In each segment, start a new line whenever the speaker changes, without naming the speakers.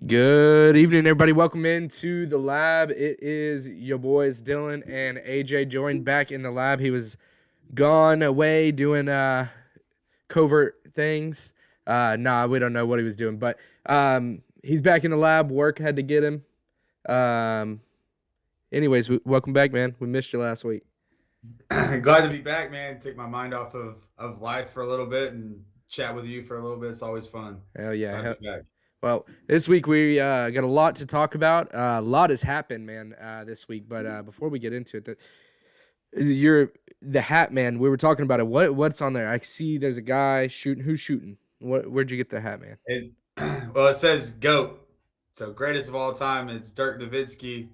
Good evening, everybody. Welcome into the lab. It is your boys Dylan and AJ joined back in the lab. He was gone away doing covert things. We don't know what he was doing, but he's back in the lab. Work had to get him. Anyways, welcome back, man. We missed you last week.
Glad to be back, man. Take my mind off of life for a little bit and chat with you for a little bit. It's always fun.
Hell yeah. Well, this week we got a lot to talk about. A lot has happened, man, this week. But before we get into it, you're the hat, man. We were talking about it. What's on there? I see there's a guy shooting. Who's shooting? Where'd you get the hat, man?
It says GOAT. So greatest of all time. It's Dirk Nowitzki,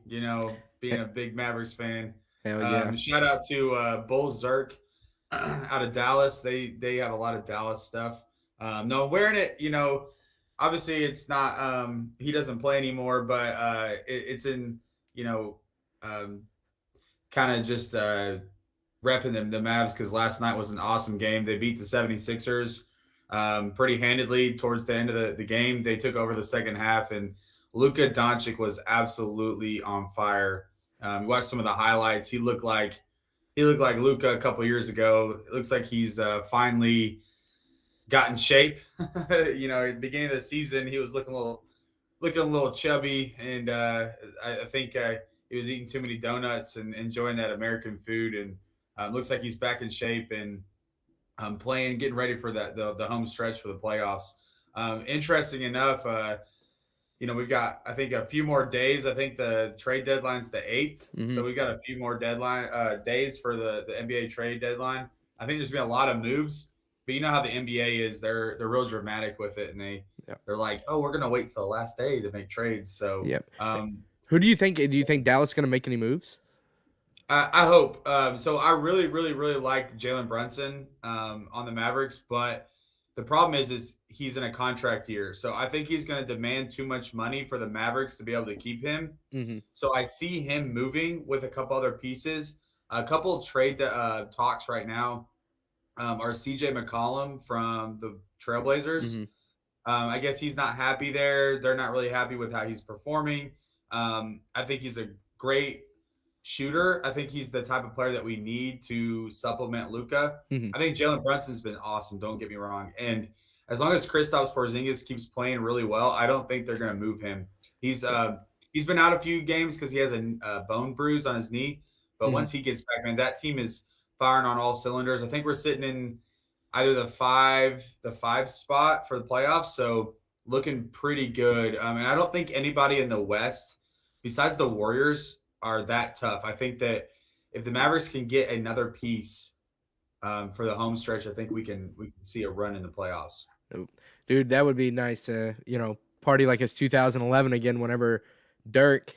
being a big Mavericks fan.
Hell yeah.
Shout out to Bull Zerk out of Dallas. They have a lot of Dallas stuff. No, wearing it, obviously it's not he doesn't play anymore, but it's in kind of just repping the Mavs because last night was an awesome game. They beat the 76ers pretty handedly towards the end of the game. They took over the second half, and Luka Doncic was absolutely on fire. Watched some of the highlights. He looked like Luka a couple years ago. It looks like he's finally got in shape. At the beginning of the season, he was looking a little chubby, and I think he was eating too many donuts and enjoying that American food. And looks like he's back in shape and playing, getting ready for the home stretch for the playoffs. Interesting enough, we've got I think a few more days. I think the trade deadline's the 8th, so we've got a few more days for the NBA trade deadline. I think there's been a lot of moves. But you know how the NBA is; they're real dramatic with it, and they're like, "Oh, we're gonna wait till the last day to make trades." So,
who do you think? Do you think Dallas is gonna make any moves?
I hope. So I really, really, really like Jalen Brunson on the Mavericks, but the problem is he's in a contract year, so I think he's going to demand too much money for the Mavericks to be able to keep him. So I see him moving with a couple other pieces. A couple of trade talks right now. Are CJ McCollum from the Trailblazers. I guess he's not happy there. They're not really happy with how he's performing. I think he's a great shooter. I think he's the type of player that we need to supplement Luka. I think Jalen Brunson's been awesome, don't get me wrong. And as long as Kristaps Porzingis keeps playing really well, I don't think they're going to move him. He's been out a few games because he has a bone bruise on his knee. But once he gets back, man, that team is firing on all cylinders. I think we're sitting in either the five spot for the playoffs, so looking pretty good. And I don't think anybody in the West, besides the Warriors, are that tough. I think that if the Mavericks can get another piece for the home stretch, I think we can see a run in the playoffs.
Dude, that would be nice to party like it's 2011 again. Whenever Dirk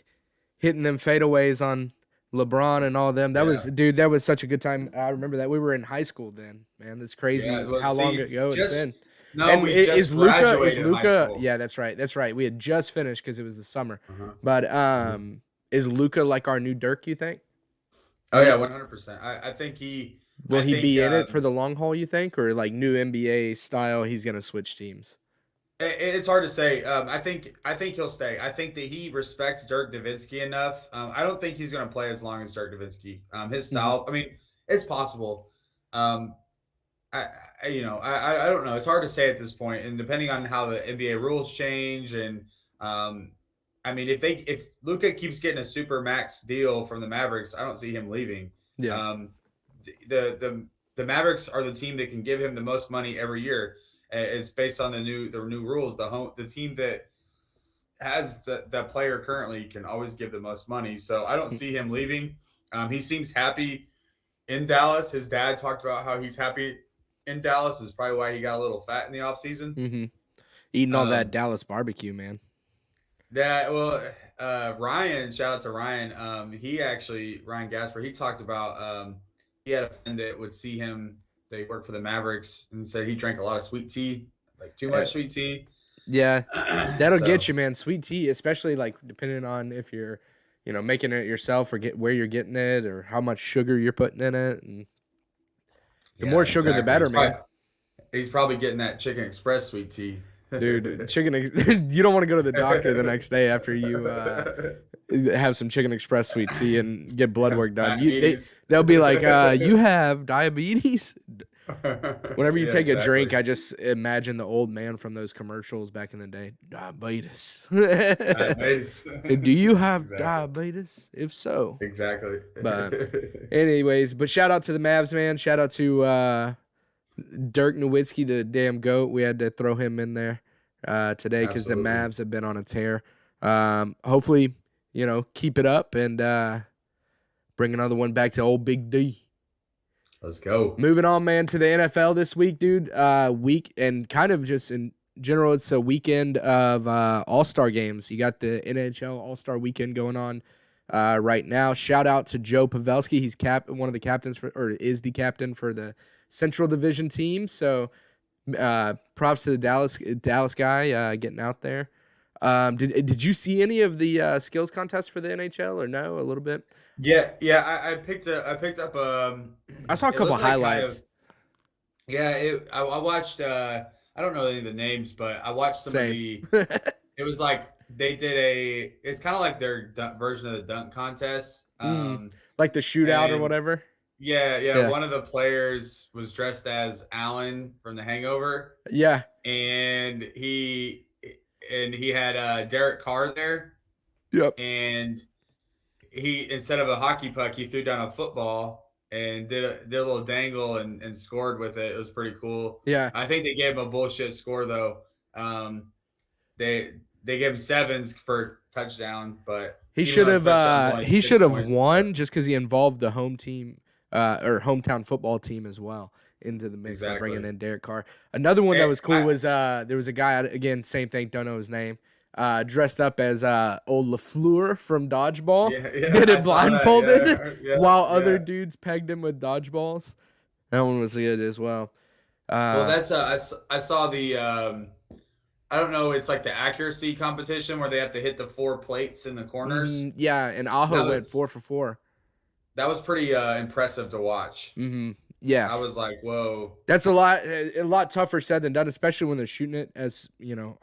hitting them fadeaways on LeBron and all them. That was such a good time. I remember that. We were in high school then, man. That's crazy how long ago it's been.
No, and we just graduated
Luka,
high school.
Yeah, that's right. We had just finished because it was the summer. But is Luka like our new Dirk, you think?
Oh yeah, 100%. I think he
will be in it for the long haul, you think? Or like new NBA style, he's gonna switch teams?
It's hard to say. I think he'll stay. I think that he respects Dirk Nowitzki enough. I don't think he's going to play as long as Dirk Nowitzki. His style, I mean, it's possible. I don't know. It's hard to say at this point, and depending on how the NBA rules change, and um, I mean, if Luka keeps getting a super max deal from the Mavericks, I don't see him leaving.
Yeah.
Um, the Mavericks are the team that can give him the most money every year. It's based on the new rules. The team that has that player currently can always give the most money. So I don't see him leaving. He seems happy in Dallas. His dad talked about how he's happy in Dallas. Is probably why he got a little fat in the offseason.
Mm-hmm. Eating all that
Um,
Dallas barbecue, man.
that well, Ryan, shout out to Ryan. Ryan Gasper. He talked about he had a friend that would see him. They worked for the Mavericks and said he drank a lot of sweet tea, like too
Uh,
much sweet tea.
yeah, that'll get
So
you, man. Sweet tea, especially like depending on if you're, making it yourself or get where you're getting it or how much sugar you're putting in it. And the
yeah,
more sugar, the
exactly.
better, man.
He's probably getting that Chicken Express sweet tea.
Dude, you don't want to go to the doctor the next day after you have some Chicken Express sweet tea and get blood work done.
Diabetes.
They'll be like, you have diabetes? Whenever you
Yeah,
take a
exactly.
drink, I just imagine the old man from those commercials back in the day. Diabetes.
Diabetes.
Do you have
Exactly.
diabetes? If so.
Exactly.
But anyways, but shout out to the Mavs, man. Shout out to Dirk Nowitzki, the damn GOAT. We had to throw him in there today because the
Absolutely.
Mavs have been on a tear. Hopefully, keep it up and bring another one back to old Big D.
Let's go.
Moving on, man, to the NFL this week, dude. Week and kind of just in general, it's a weekend of All-Star games. You got the NHL All-Star weekend going on right now. Shout out to Joe Pavelski. He's one of the captains is the captain for the Central Division team. So props to the Dallas guy getting out there. Did you see any of the skills contests for the NHL or no? A little bit.
Yeah. I picked up.
I saw a
It
couple
looked like
highlights.
yeah. I watched. I don't know any of the names, but I watched some of
Same.
the. It was like they did a. It's kind of like their version of the dunk contest.
Like the shootout or
And
whatever.
yeah.
Yeah.
One of the players was dressed as Alan from The Hangover,
Yeah.
and he had Derek Carr there,
Yep.
and he instead of a hockey puck, he threw down a football and did a little dangle and scored with it. It was pretty cool.
Yeah.
I think they gave him a bullshit score though. They gave him sevens for touchdown, but
He
even
should
though the touchdown was
have
only
he
6
should have
points,
won
but
just because he involved the home team or hometown football team as well into the mix by bringing
exactly.
in Derek Carr. Another one that
And
was cool was there was a guy again, same thing, don't know his name, dressed up as old LaFleur from Dodgeball.
yeah,
Did
I
it
saw that.
blindfolded
Yeah,
while
yeah.
other dudes pegged him with dodgeballs. That one was good as well.
Well,
Uh,
I saw the I don't know. It's like the accuracy competition where they have to hit the four plates in the corners.
yeah, and
That
Aho went
was
4 for 4.
that was pretty impressive to watch.
Yeah.
I was like, whoa.
That's a lot tougher said than done, especially when they're shooting it as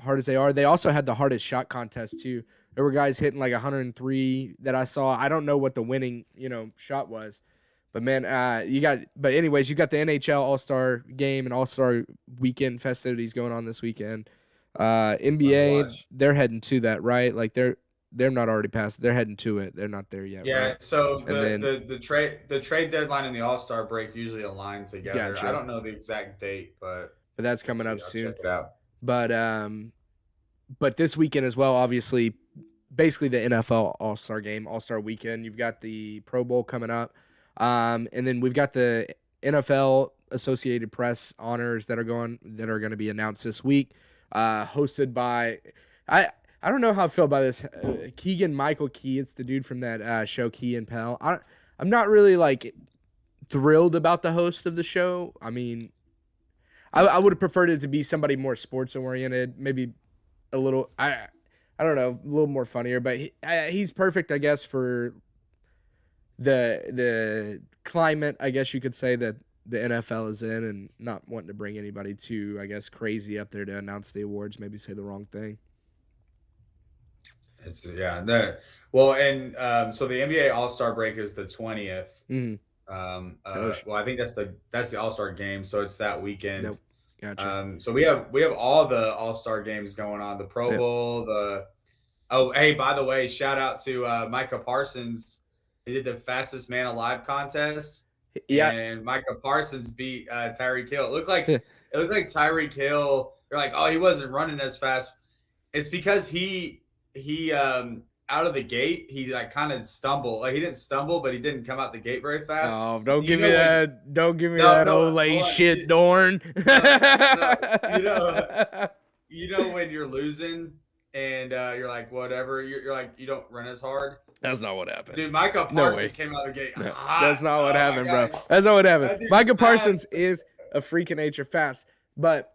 hard as they are. They also had the hardest shot contest too. There were guys hitting like 103 that I saw. I don't know what the winning shot was, but man, But anyways, you got the NHL All Star Game and All Star Weekend festivities going on this weekend.
Fun to
NBA,
watch.
they're heading to that, right? Like they're not already past. They're heading to it. They're not there yet,
Yeah.
right?
So
And then
the trade deadline and the All Star break usually align together. I
gotcha,
don't know the exact date, but
but that's
we'll
coming
see.
up
I'll
soon.
check it out.
But this weekend as well, obviously, basically the NFL All-Star Game, All-Star Weekend. You've got the Pro Bowl coming up, and then we've got the NFL Associated Press honors that are going to be announced this week, hosted by I don't know how I feel about this. Keegan Michael Key, it's the dude from that show Key and Pell. I'm not really like thrilled about the host of the show. I mean, I would have preferred it to be somebody more sports oriented, maybe a little I don't know, a little more funnier, but he's perfect, I guess, for the climate, I guess you could say, that the NFL is in, and not wanting to bring anybody too, I guess, crazy up there to announce the awards, maybe say the wrong thing.
It's yeah. Well, and so the NBA All Star break is the 20th.
Mm-hmm.
Well, I think that's the All-Star game, so it's that weekend.
Nope. Gotcha.
So we have all the All-Star games going on, the Pro
Yep.
Bowl, oh, hey, by the way, shout out to Micah Parsons. He did the fastest man alive contest,
Yeah.
and Micah Parsons beat Tyreek Hill. It looked like Tyreek Hill. They're like, oh, he wasn't running as fast. It's because he out of the gate, he like kind of stumbled. Like he didn't stumble, but he didn't come out the gate very fast.
Oh, don't
You
give me
know when
that. Don't give me
no
that
no
old lady
hold on.
shit, Dorn.
No, you know when you're losing and you're like whatever, you're like you don't run as hard.
That's not what happened.
Dude, Micah
No
Parsons
way.
came out of the gate
No,
hot.
that's not what
Oh,
happened,
my
bro.
God.
That's not what happened.
That dude's
Micah Parsons
fast.
is a freak of nature fast, but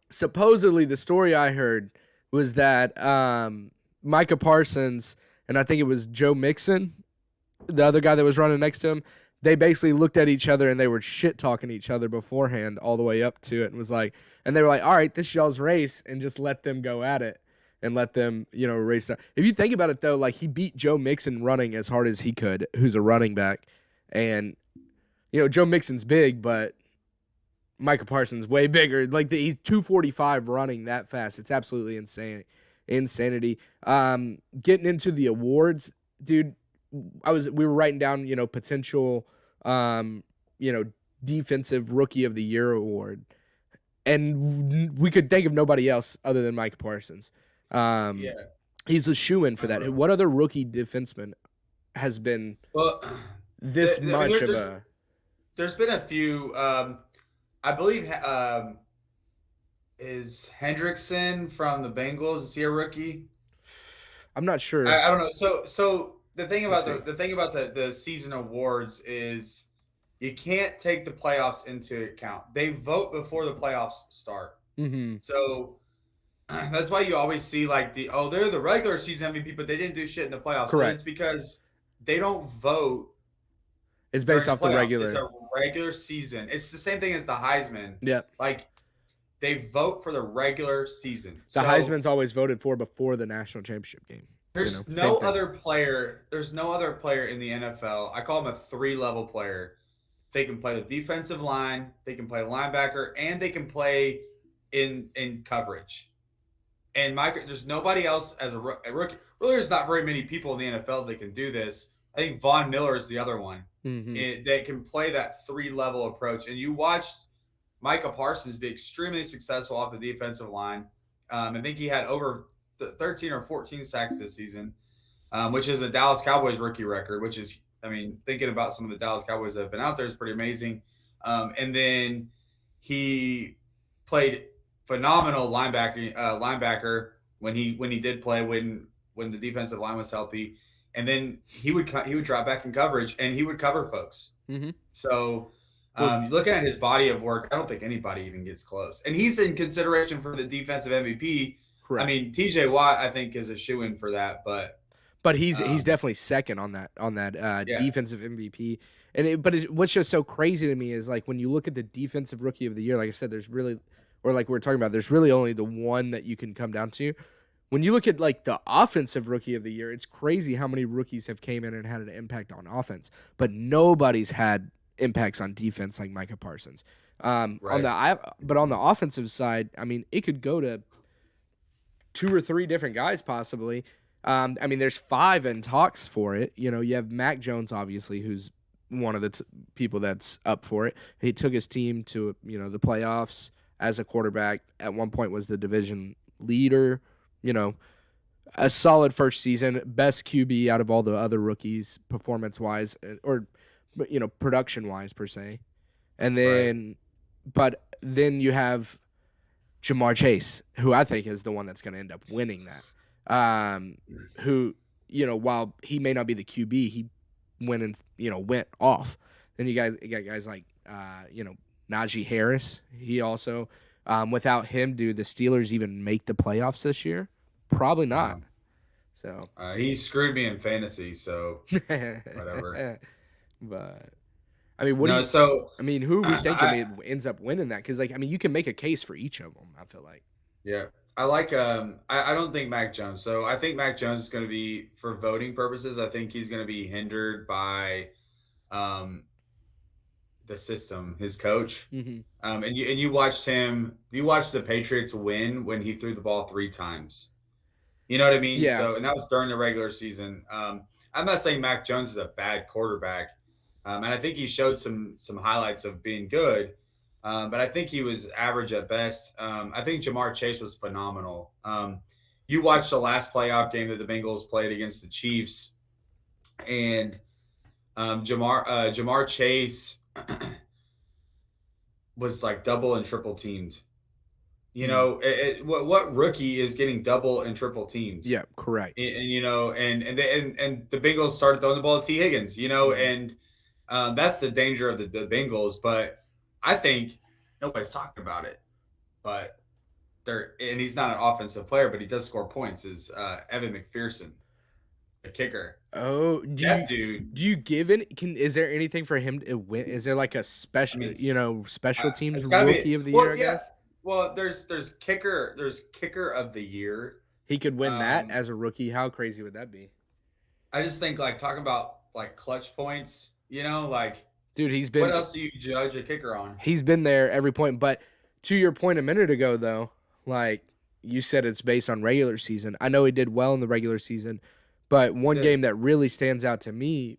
supposedly the story I heard was that Micah Parsons and I think it was Joe Mixon, the other guy that was running next to him, they basically looked at each other and they were shit talking each other beforehand all the way up to it and was like, and they were like, all right, this y'all's race, and just let them go at it and let them, race down. If you think about it though, like he beat Joe Mixon running as hard as he could, who's a running back, and Joe Mixon's big, but Micah Parsons way bigger. Like he's 245 running that fast. It's absolutely insanity. Getting into the awards, dude. We were writing down, potential, defensive rookie of the year award, and we could think of nobody else other than Micah Parsons.
Yeah.
He's a shoo-in for that. What other rookie defenseman has been
Well,
this much of
there's,
a?
there's been a few. I believe is Hendrickson from the Bengals. Is he a rookie?
I'm not sure.
I don't know. So the thing
We'll
about
see.
the thing about the season awards is you can't take the playoffs into account. They vote before the playoffs start.
Mm-hmm.
So that's why you always see like they're the regular season MVP, but they didn't do shit in the playoffs. But
Correct.
it's because they don't vote
It's based
during
off the
playoffs.
regular.
It's a regular season. It's the same thing as the Heisman.
Yeah.
Like they vote for the regular season.
The
So
Heisman's always voted for before the national championship game.
there's
Same
no
thing.
other player. There's no other player in the NFL. I call him a 3-level player. They can play the defensive line, they can play linebacker, and they can play in coverage. And there's nobody else as a rookie. Really, there's not very many people in the NFL that can do this. I think Von Miller is the other one that can play that 3-level approach. And you watched Micah Parsons be extremely successful off the defensive line. I think he had over 13 or 14 sacks this season, which is a Dallas Cowboys rookie record, which is, thinking about some of the Dallas Cowboys that have been out there is pretty amazing. And then he played phenomenal linebacker when he did play when the defensive line was healthy, and then he would drop back in coverage and he would cover folks.
Mm-hmm.
So looking at his body of work, I don't think anybody even gets close, and he's in consideration for the defensive MVP.
Correct.
TJ Watt I think is a shoo-in for that,
but he's definitely second on that defensive MVP. And what's just so crazy to me is like when you look at the defensive rookie of the year, like I said, there's really only the one that you can come down to. When you look at like the offensive rookie of the year, it's crazy how many rookies have came in and had an impact on offense, but nobody's had impacts on defense like Micah Parsons.
Right.
But on the offensive side, it could go to 2 or 3 different guys possibly. There's 5 in talks for it. You have Mac Jones, obviously, who's one of the people that's up for it. He took his team to, the playoffs as a quarterback. At one point was the division leader, a solid first season, best QB out of all the other rookies performance-wise or, production-wise per se. And then, But then you have Jamar Chase, who I think is the one that's going to end up winning that. Who, while he may not be the QB, he went off. Then you got guys like, Najee Harris. He also, without him, do the Steelers even make the playoffs this year? Probably not. So
he screwed me in fantasy, so whatever.
But who we thinking ends up winning that? Because you can make a case for each of them. I feel like.
Yeah, I like. I don't think Mac Jones. So I think Mac Jones is going to be, for voting purposes, I think he's going to be hindered by, the system, his coach.
Mm-hmm.
And you watched him. You watched the Patriots win when he threw the ball 3 times. You know what I mean?
Yeah.
So, and that was during the regular season. I'm not saying Mac Jones is a bad quarterback, and I think he showed some highlights of being good, but I think he was average at best. I think Jamar Chase was phenomenal. You watched the last playoff game that the Bengals played against the Chiefs, and Jamar Chase was like double and triple teamed. You know, what rookie is getting double and triple teamed?
Yeah, correct.
And you know, and the Bengals started throwing the ball at T. Higgins. You know, and that's the danger of the Bengals. But I think nobody's talking about it. But and he's not an offensive player, but he does score points. Is Evan McPherson, the kicker?
Oh,
Dude.
Do you give it? Is there anything for him to win? Is there like a special, special teams rookie of the year? I guess.
Well, there's kicker of the year.
He could win that as a rookie. How crazy would that be?
I just think like talking about like clutch points, like
dude, he's been.
What else do you judge a kicker on?
He's been there every point. But to your point a minute ago, though, like you said, it's based on regular season. I know he did well in the regular season, but one game that really stands out to me,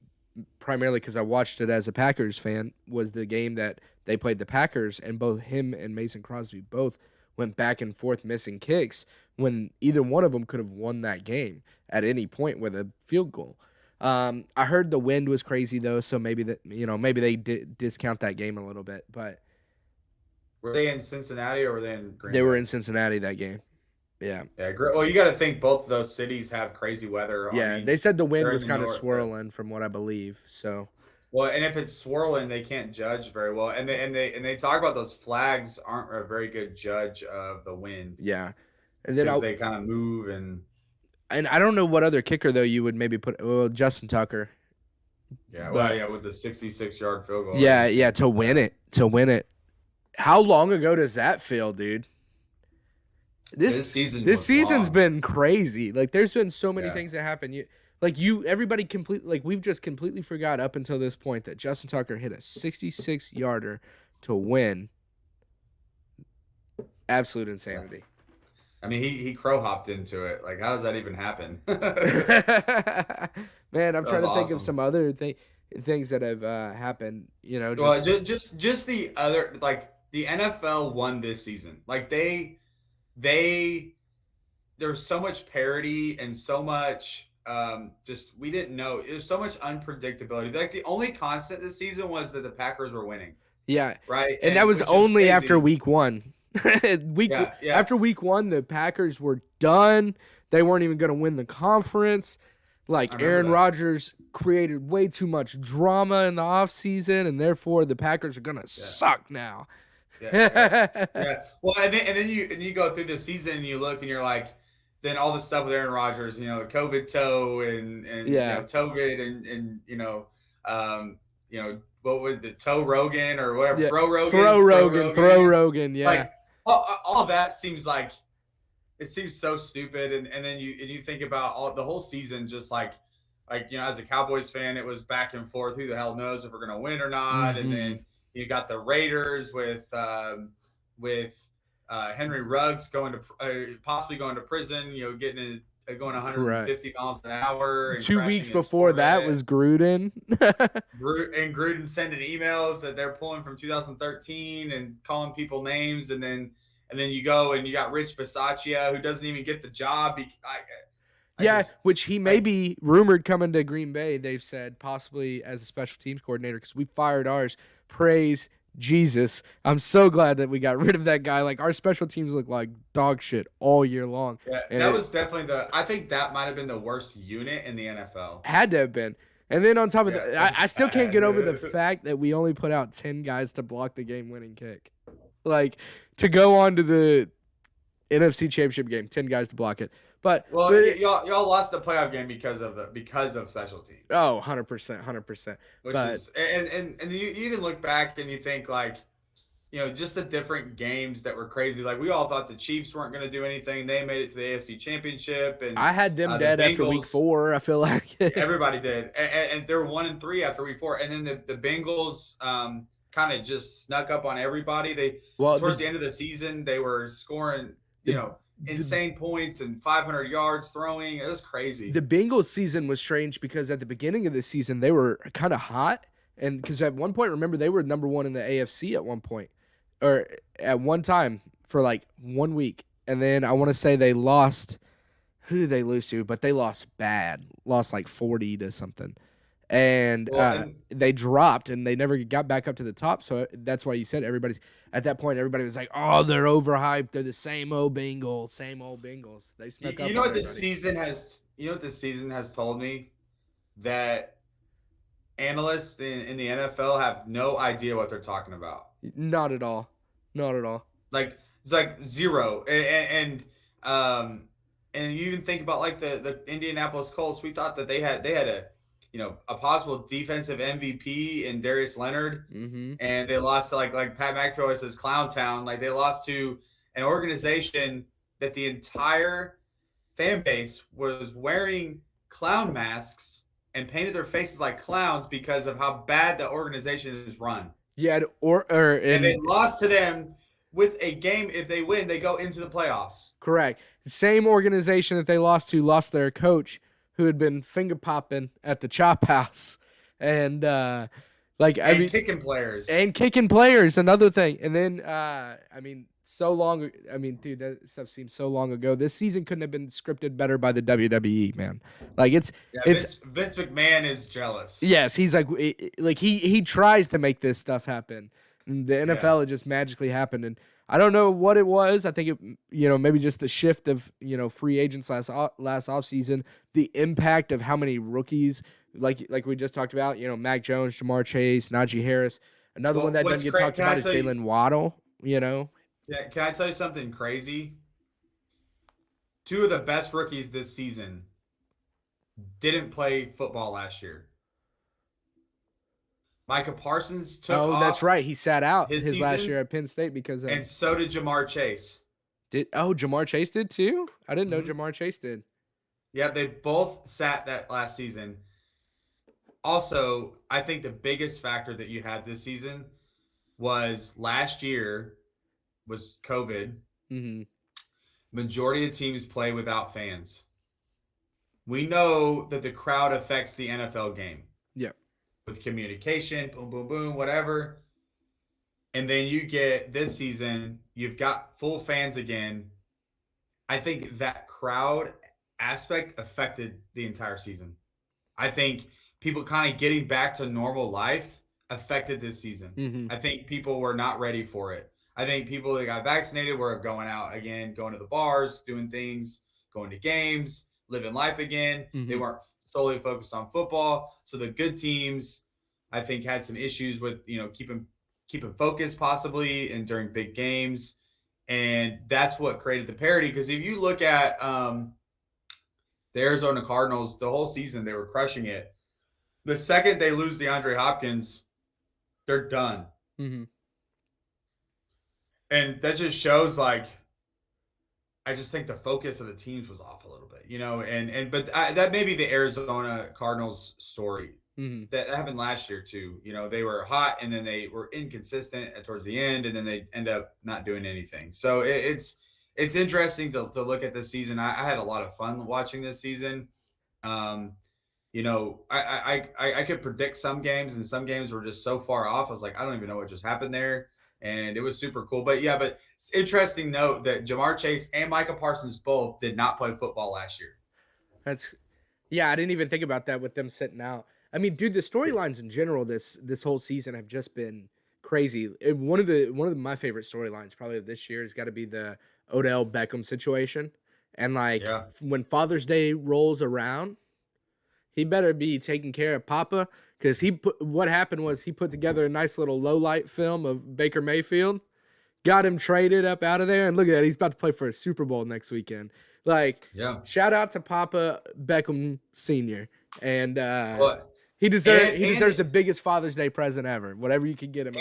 primarily because I watched it as a Packers fan, was the game that they played the Packers, and both him and Mason Crosby both went back and forth missing kicks when either one of them could have won that game at any point with a field goal. I heard the wind was crazy though, so maybe they did discount that game a little bit. But
were they in Cincinnati or were they in Green Bay?
They were in Cincinnati that game. Yeah.
Yeah. Well, you got to think both of those cities have crazy weather.
Yeah, they said the wind was kind of swirling from what I believe. So.
Well, and if it's swirling, they can't judge very well, and they talk about those flags aren't a very good judge of the wind.
Yeah, and then
they kind of move and
I don't know what other kicker though you would maybe put. Well, Justin Tucker.
Yeah, with the 66-yard field goal.
Yeah, to win it. How long ago does that feel, dude? This season's been crazy. Like, there's been so many things that happen. Everybody we've just completely forgot up until this point that Justin Tucker hit a 66-yarder to win. Absolute insanity.
I mean, he crow hopped into it. Like, how does that even happen?
Man, I'm trying to think of some other things that have happened.
Just the other, like, the NFL won this season. Like, there's so much parity and so much we didn't know. There's so much unpredictability. Like, the only constant this season was that the Packers were winning.
Yeah.
Right.
And that was only after week one. After week one, the Packers were done. They weren't even going to win the conference. Like, Aaron Rodgers created way too much drama in the offseason, and therefore the Packers are going to suck now.
Yeah. Well, and then you go through the season and you look and you're like, then all the stuff with Aaron Rodgers, COVID toe and COVID and what was the toe Rogan or whatever,
throw Rogan, yeah.
Like all that seems like it seems so stupid, and then you think about the whole season, just like as a Cowboys fan, it was back and forth. Who the hell knows if we're gonna win or not? And then you got the Raiders with Henry Ruggs possibly going to prison. Going 150 miles an hour. And
2 weeks before that was Gruden.
And Gruden sending emails that they're pulling from 2013 and calling people names, and then you go and you got Rich Bisaccia, who doesn't even get the job.
Which he may be rumored coming to Green Bay. They've said possibly as a special teams coordinator because we fired ours. Praise Jesus. I'm so glad that we got rid of that guy. Like, our special teams look like dog shit all year long.
Yeah, that was definitely I think that might have been the worst unit in the NFL.
Had to have been. And then on top of that, I still can't get over the fact that we only put out 10 guys to block the game-winning kick. Like, to go on to the NFC Championship game, 10 guys to block it. But
y'all lost the playoff game because of special teams.
Oh, 100%.
And you even look back and you think, like, just the different games that were crazy. Like, we all thought the Chiefs weren't going to do anything. They made it to the AFC Championship, and
I had them dead after week 4. I feel like
everybody did, and they're 1-3 after week 4. And then the Bengals kind of just snuck up on everybody. They
Well,
towards the end of the season, they were scoring,
the the
insane points and 500 yards throwing. It was crazy.
the Bengals season was strange because at the beginning of the season they were kind of hot, and because at one point, remember, they were number one in the AFC at one point, or at one time for like 1 week, and then I want to say they lost. Who did they lose to? But they lost bad, lost like 40 to something, and
Well, and
they dropped and they never got back up to the top. So that's why you said everybody's at that point. Everybody was like, "Oh, they're overhyped. They're the same old Bengals, same old Bengals." They snuck up
you know
on
what this
everybody.
season has, told me that analysts in the NFL have no idea what they're talking about.
Not at all. Not at all.
Like it's like zero, and you even think about like the Indianapolis Colts. We thought that they had a possible defensive MVP in Darius Leonard,
Mm-hmm.
and they lost to like Pat McAfee always says Clown Town. Like they lost to an organization that the entire fan base was wearing clown masks and painted their faces like clowns because of how bad the organization is run.
Yeah, or
And they
in
lost to them with a game. If they win, they go into the playoffs.
correct. Same organization that they lost to lost their coach who had been finger popping at the chop house. And like I
And
mean
kicking players.
and kicking players, another thing. And then I mean so long I mean dude, that stuff seems so long ago. This season couldn't have been scripted better by the WWE, man. Like
Yeah,
it's
Vince McMahon is jealous.
yes, he's like he tries to make this stuff happen. And the
Yeah.
NFL, it just magically happened, and I don't know what it was. I think it, maybe just the shift of free agents last off season, the impact of how many rookies, like we just talked about, Mac Jones, Jamar Chase, Najee Harris. Another one
Well,
that
what's
doesn't get
crazy?
talked about is Jalen Waddle.
Yeah, can I tell you something crazy? Two of the best rookies this season didn't play football last year. Micah Parsons took
Oh, that's
off
right. He sat out
his
his last
season,
year at Penn State because of
and so did Jamar Chase.
Jamar Chase did too. I didn't know
Hmm.
Jamar Chase did.
Yeah, they both sat that last season. Also, I think the biggest factor that you had this season was last year was COVID.
Mm-hmm.
Majority of teams play without fans. We know that the crowd affects the NFL game
Yep.
with communication, boom, boom, boom, whatever. And then you get this season, you've got full fans again. I think that crowd aspect affected the entire season. I think people kind of getting back to normal life affected this season.
Mm-hmm.
I think people were not ready for it. I think people that got vaccinated were going out again, going to the bars, doing things, going to games, living life again.
Mm-hmm.
They weren't solely focused on football. So the good teams, I think, had some issues with keeping focus possibly and during big games, and that's what created the parity. Because if you look at the Arizona Cardinals, the whole season they were crushing it. The second they lose DeAndre Hopkins, they're done.
Mm-hmm.
And that just shows I just think the focus of the teams was off a little bit, but that may be the Arizona Cardinals story.
Mm-hmm.
That happened last year too. They were hot and then they were inconsistent towards the end, and then they end up not doing anything. So it's interesting to look at this season. I had a lot of fun watching this season. I could predict some games, and some games were just so far off. I was like, I don't even know what just happened there. And it was super cool. But it's interesting note that Jamar Chase and Micah Parsons both did not play football last year.
I didn't even think about that with them sitting out. I mean, dude, the storylines in general this whole season have just been crazy. And one of my favorite storylines probably of this year has got to be the Odell Beckham situation. And when Father's Day rolls around, he better be taking care of Papa, because what happened was he put together a nice little low light film of Baker Mayfield, got him traded up out of there, and look at that, he's about to play for a Super Bowl next weekend. Shout out to Papa Beckham Senior, and he deserves the biggest Father's Day present ever. Whatever you can get him.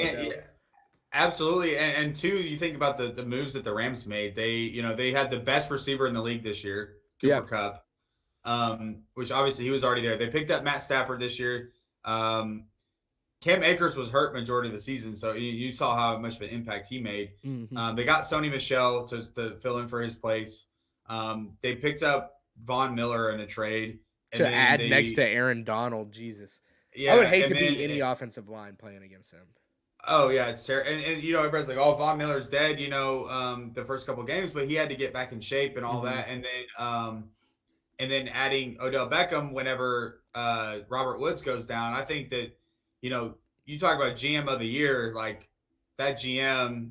Absolutely, and two, you think about the moves that the Rams made. They had the best receiver in the league this year, Cooper Kupp. Which obviously he was already there. They picked up Matt Stafford this year. Cam Akers was hurt majority of the season, so you saw how much of an impact he made.
Mm-hmm.
They got Sony Michel to fill in for his place. They picked up Von Miller in a trade, and
To
then
add next to
they
Aaron Donald, Jesus. I would
yeah,
hate
and
to
then
be any offensive line playing against him.
oh yeah, it's terrible. And everybody's like, oh, Von Miller's dead. The first couple games, but he had to get back in shape and all
Mm-hmm.
that, and then adding Odell Beckham whenever Robert Woods goes down. I think that you talk about GM of the year, like that GM,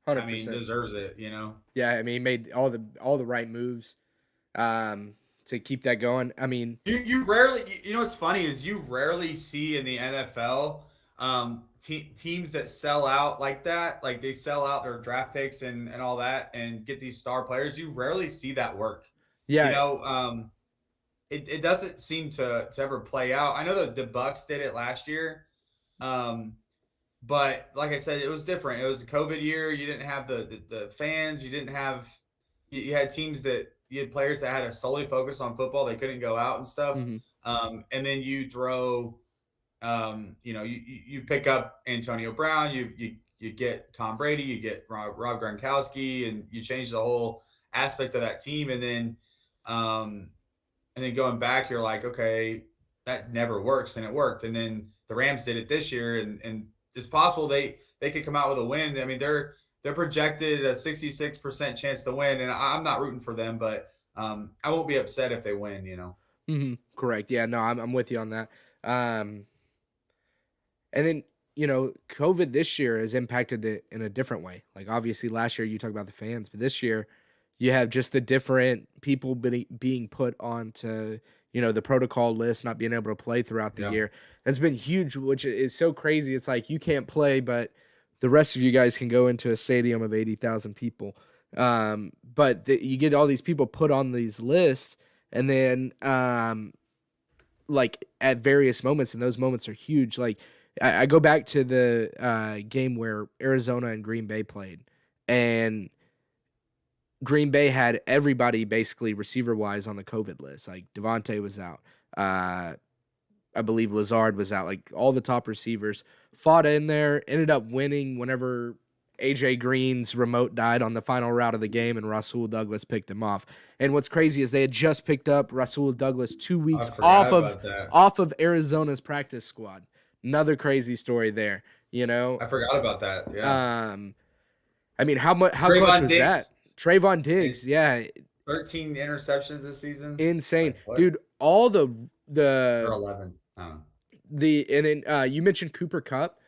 I mean,
100%.
deserves it.
Yeah, I mean, he made all the right moves to keep that going. I mean,
You rarely, what's funny is you rarely see in the NFL teams that sell out like that, like they sell out their draft picks and all that and get these star players. You rarely see that work. You
yeah,
know, it doesn't seem to ever play out. I know that the Bucks did it last year. Um, but like I said, it was different. It was a COVID year. You didn't have the fans. You didn't have you had teams that you had players that had to solely focus on football. They couldn't go out and stuff.
mm-hmm.
And then you throw, you pick up Antonio Brown. You get Tom Brady. You get Rob Gronkowski, and you change the whole aspect of that team. And then going back, you're like, okay, that never works, and it worked. And then the Rams did it this year, and it's possible they could come out with a win. I mean, they're projected a 66% chance to win, and I'm not rooting for them, but I won't be upset if they win.
Mm-hmm. Correct. Yeah, no, I'm with you on that. Um, and then COVID this year has impacted it in a different way. Like obviously last year you talk about the fans, but this year you have just the different people being put onto the protocol list, not being able to play throughout the
Yeah.
year. That's been huge, which is so crazy. It's like you can't play, but the rest of you guys can go into a stadium of 80,000 people. But you get all these people put on these lists, and then like at various moments, and those moments are huge. Like I go back to the game where Arizona and Green Bay played, and Green Bay had everybody basically receiver wise on the COVID list. Like Devontae was out. I believe Lazard was out. Like all the top receivers fought in there, ended up winning whenever AJ Green's remote died on the final route of the game, and Rasul Douglas picked him off. And what's crazy is they had just picked up Rasul Douglas 2
I
weeks
forgot about that.
off of Arizona's practice squad. Another crazy story there.
I forgot about that. Yeah.
I mean, how clutch
Trayvon
was
Diggs,
that? Trayvon Diggs, yeah,
13 interceptions this season.
insane,
Like, what?
dude. All
Or
the
11. I don't know.
and then you mentioned Cooper Kupp.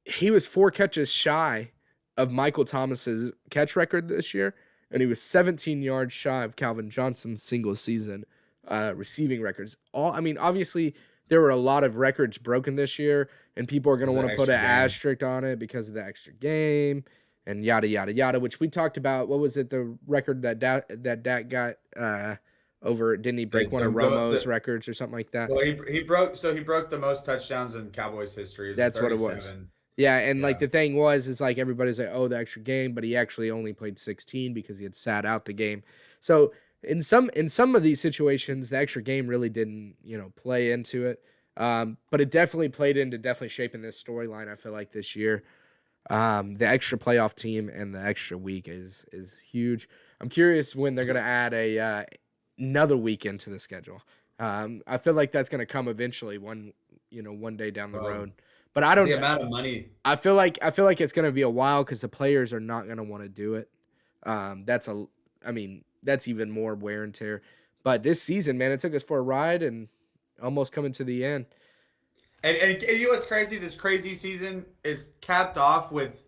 He was 4 catches shy of Michael Thomas's catch record this year, and he was 17 yards shy of Calvin Johnson's single season receiving records. I mean, obviously there were a lot of records broken this year, and people are going to want to put an asterisk on it because of the extra game and yada yada yada. Which we talked about. What was it? The record that Dak got over? Didn't he break one of Romo's records or something like that?
Well, he broke the most touchdowns in Cowboys history.
That's what it was. Yeah, and like the thing is like everybody's like, oh, the extra game, but he actually only played 16 because he had sat out the game. So in some of these situations, the extra game really didn't play into it, but it definitely played into shaping this storyline. I feel like this year, the extra playoff team and the extra week is huge. I'm curious when they're gonna add another week into the schedule. I feel like that's gonna come eventually one day down the road. But I don't.
The amount of money.
I feel like it's gonna be a while because the players are not gonna want to do it. That's even more wear and tear. But this season, man, it took us for a ride and almost coming to the end.
And you know what's crazy? This crazy season is capped off with,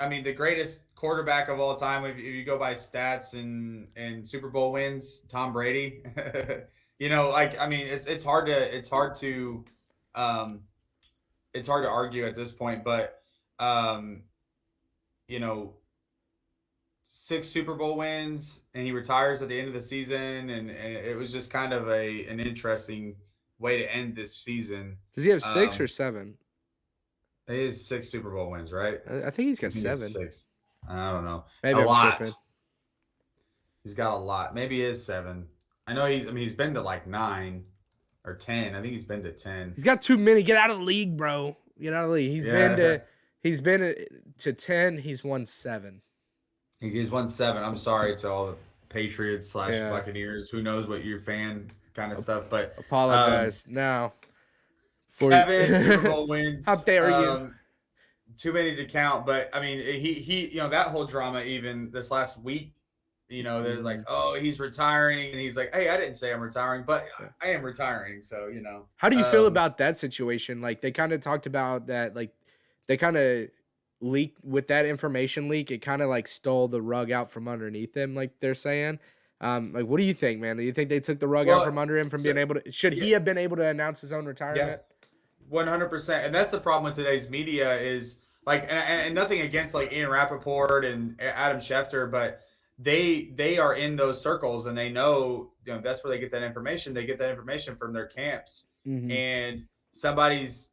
the greatest quarterback of all time. If you go by stats and Super Bowl wins, Tom Brady. It's hard to argue at this point, but 6 Super Bowl wins, and he retires at the end of the season, and it was just kind of an interesting way to end this season.
Does he have 6 or 7?
It is 6 Super Bowl wins, right?
I think he's got 7.
6. I don't know.
Maybe
a lot.
Tripping.
He's got a lot. Maybe it is 7. I know he's been to like 9. or 10. I think he's been to 10.
He's got too many. Get out of the league, bro. Get out of the league.
Yeah.
He's been to 10. He's won 7.
He's won 7. I'm sorry to all the Patriots slash
Yeah.
Buccaneers. Who knows what your fan kind of stuff, but
Apologize now.
7 Super Bowl wins.
How dare you?
Too many to count, but I mean, he that whole drama even this last week, there's like, oh, he's retiring, and he's like, hey, I didn't say I'm retiring, but I am retiring, so
How do you feel about that situation? Like they kind of talked about that, like they kind of leaked with that information leak. It kind of like stole the rug out from underneath him, like they're saying. Like, what do you think, man? Do you think they took the rug out from under him from being able to? Should he have been able to announce his own retirement?
100%. And that's the problem with today's media is like, and nothing against like Ian Rappaport and Adam Schefter, but they are in those circles and they know, that's where they get that information. They get that information from their camps, and somebody's,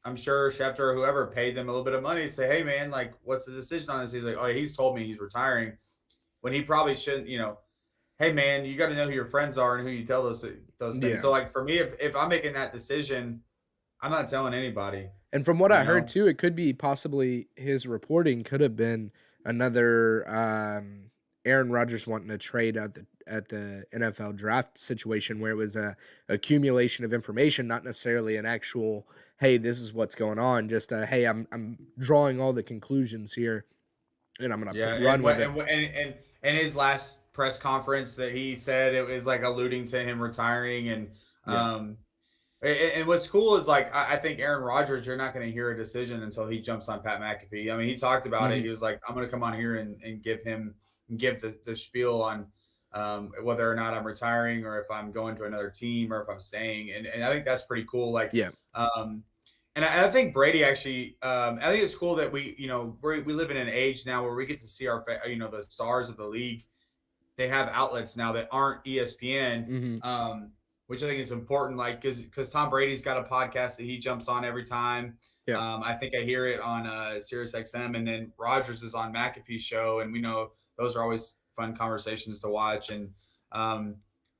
I'm sure Schefter or whoever paid them a little bit of money to say, hey man, like, what's the decision on this? He's like, oh, he's told me he's retiring, when he probably shouldn't. Hey man, you got to know who your friends are and who you tell those things. Yeah. So like for me, if I'm making that decision, I'm not telling anybody.
And from what I heard too, it could be possibly his reporting could have been another Aaron Rodgers wanting to trade at the NFL draft situation where it was a accumulation of information, not necessarily an actual, hey, this is what's going on. Just hey, I'm drawing all the conclusions here, and I'm gonna run with it.
And his last press conference that he said, it was like alluding to him retiring, and and what's cool is like I think Aaron Rodgers, you're not going to hear a decision until he jumps on Pat McAfee. I mean, he talked about it. He was like, I'm going to come on here and give the spiel on whether or not I'm retiring or if I'm going to another team or if I'm staying. And I think that's pretty cool. Like, and I think Brady actually, I think it's cool that we live in an age now where we get to see the stars of the league. They have outlets now that aren't ESPN. Which I think is important, like because Tom Brady's got a podcast that he jumps on every time. I think I hear it on Sirius XM, and then Rodgers is on McAfee's show, and we know those are always fun conversations to watch. And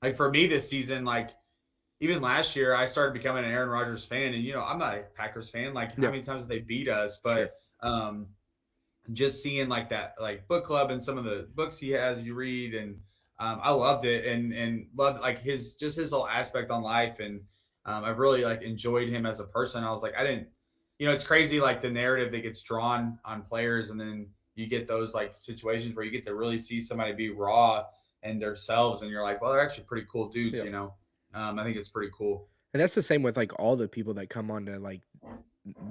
like for me this season, like even last year, I started becoming an Aaron Rodgers fan, and I'm not a Packers fan. Like how many times they beat us, but just seeing like that, like book club and some of the books he has, you read and. I loved it and loved like his whole aspect on life, and I've really like enjoyed him as a person. I was like, it's crazy like the narrative that gets drawn on players, and then you get those like situations where you get to really see somebody be raw and themselves, and you're like, well, they're actually pretty cool dudes, I think it's pretty cool.
And that's the same with like all the people that come on to like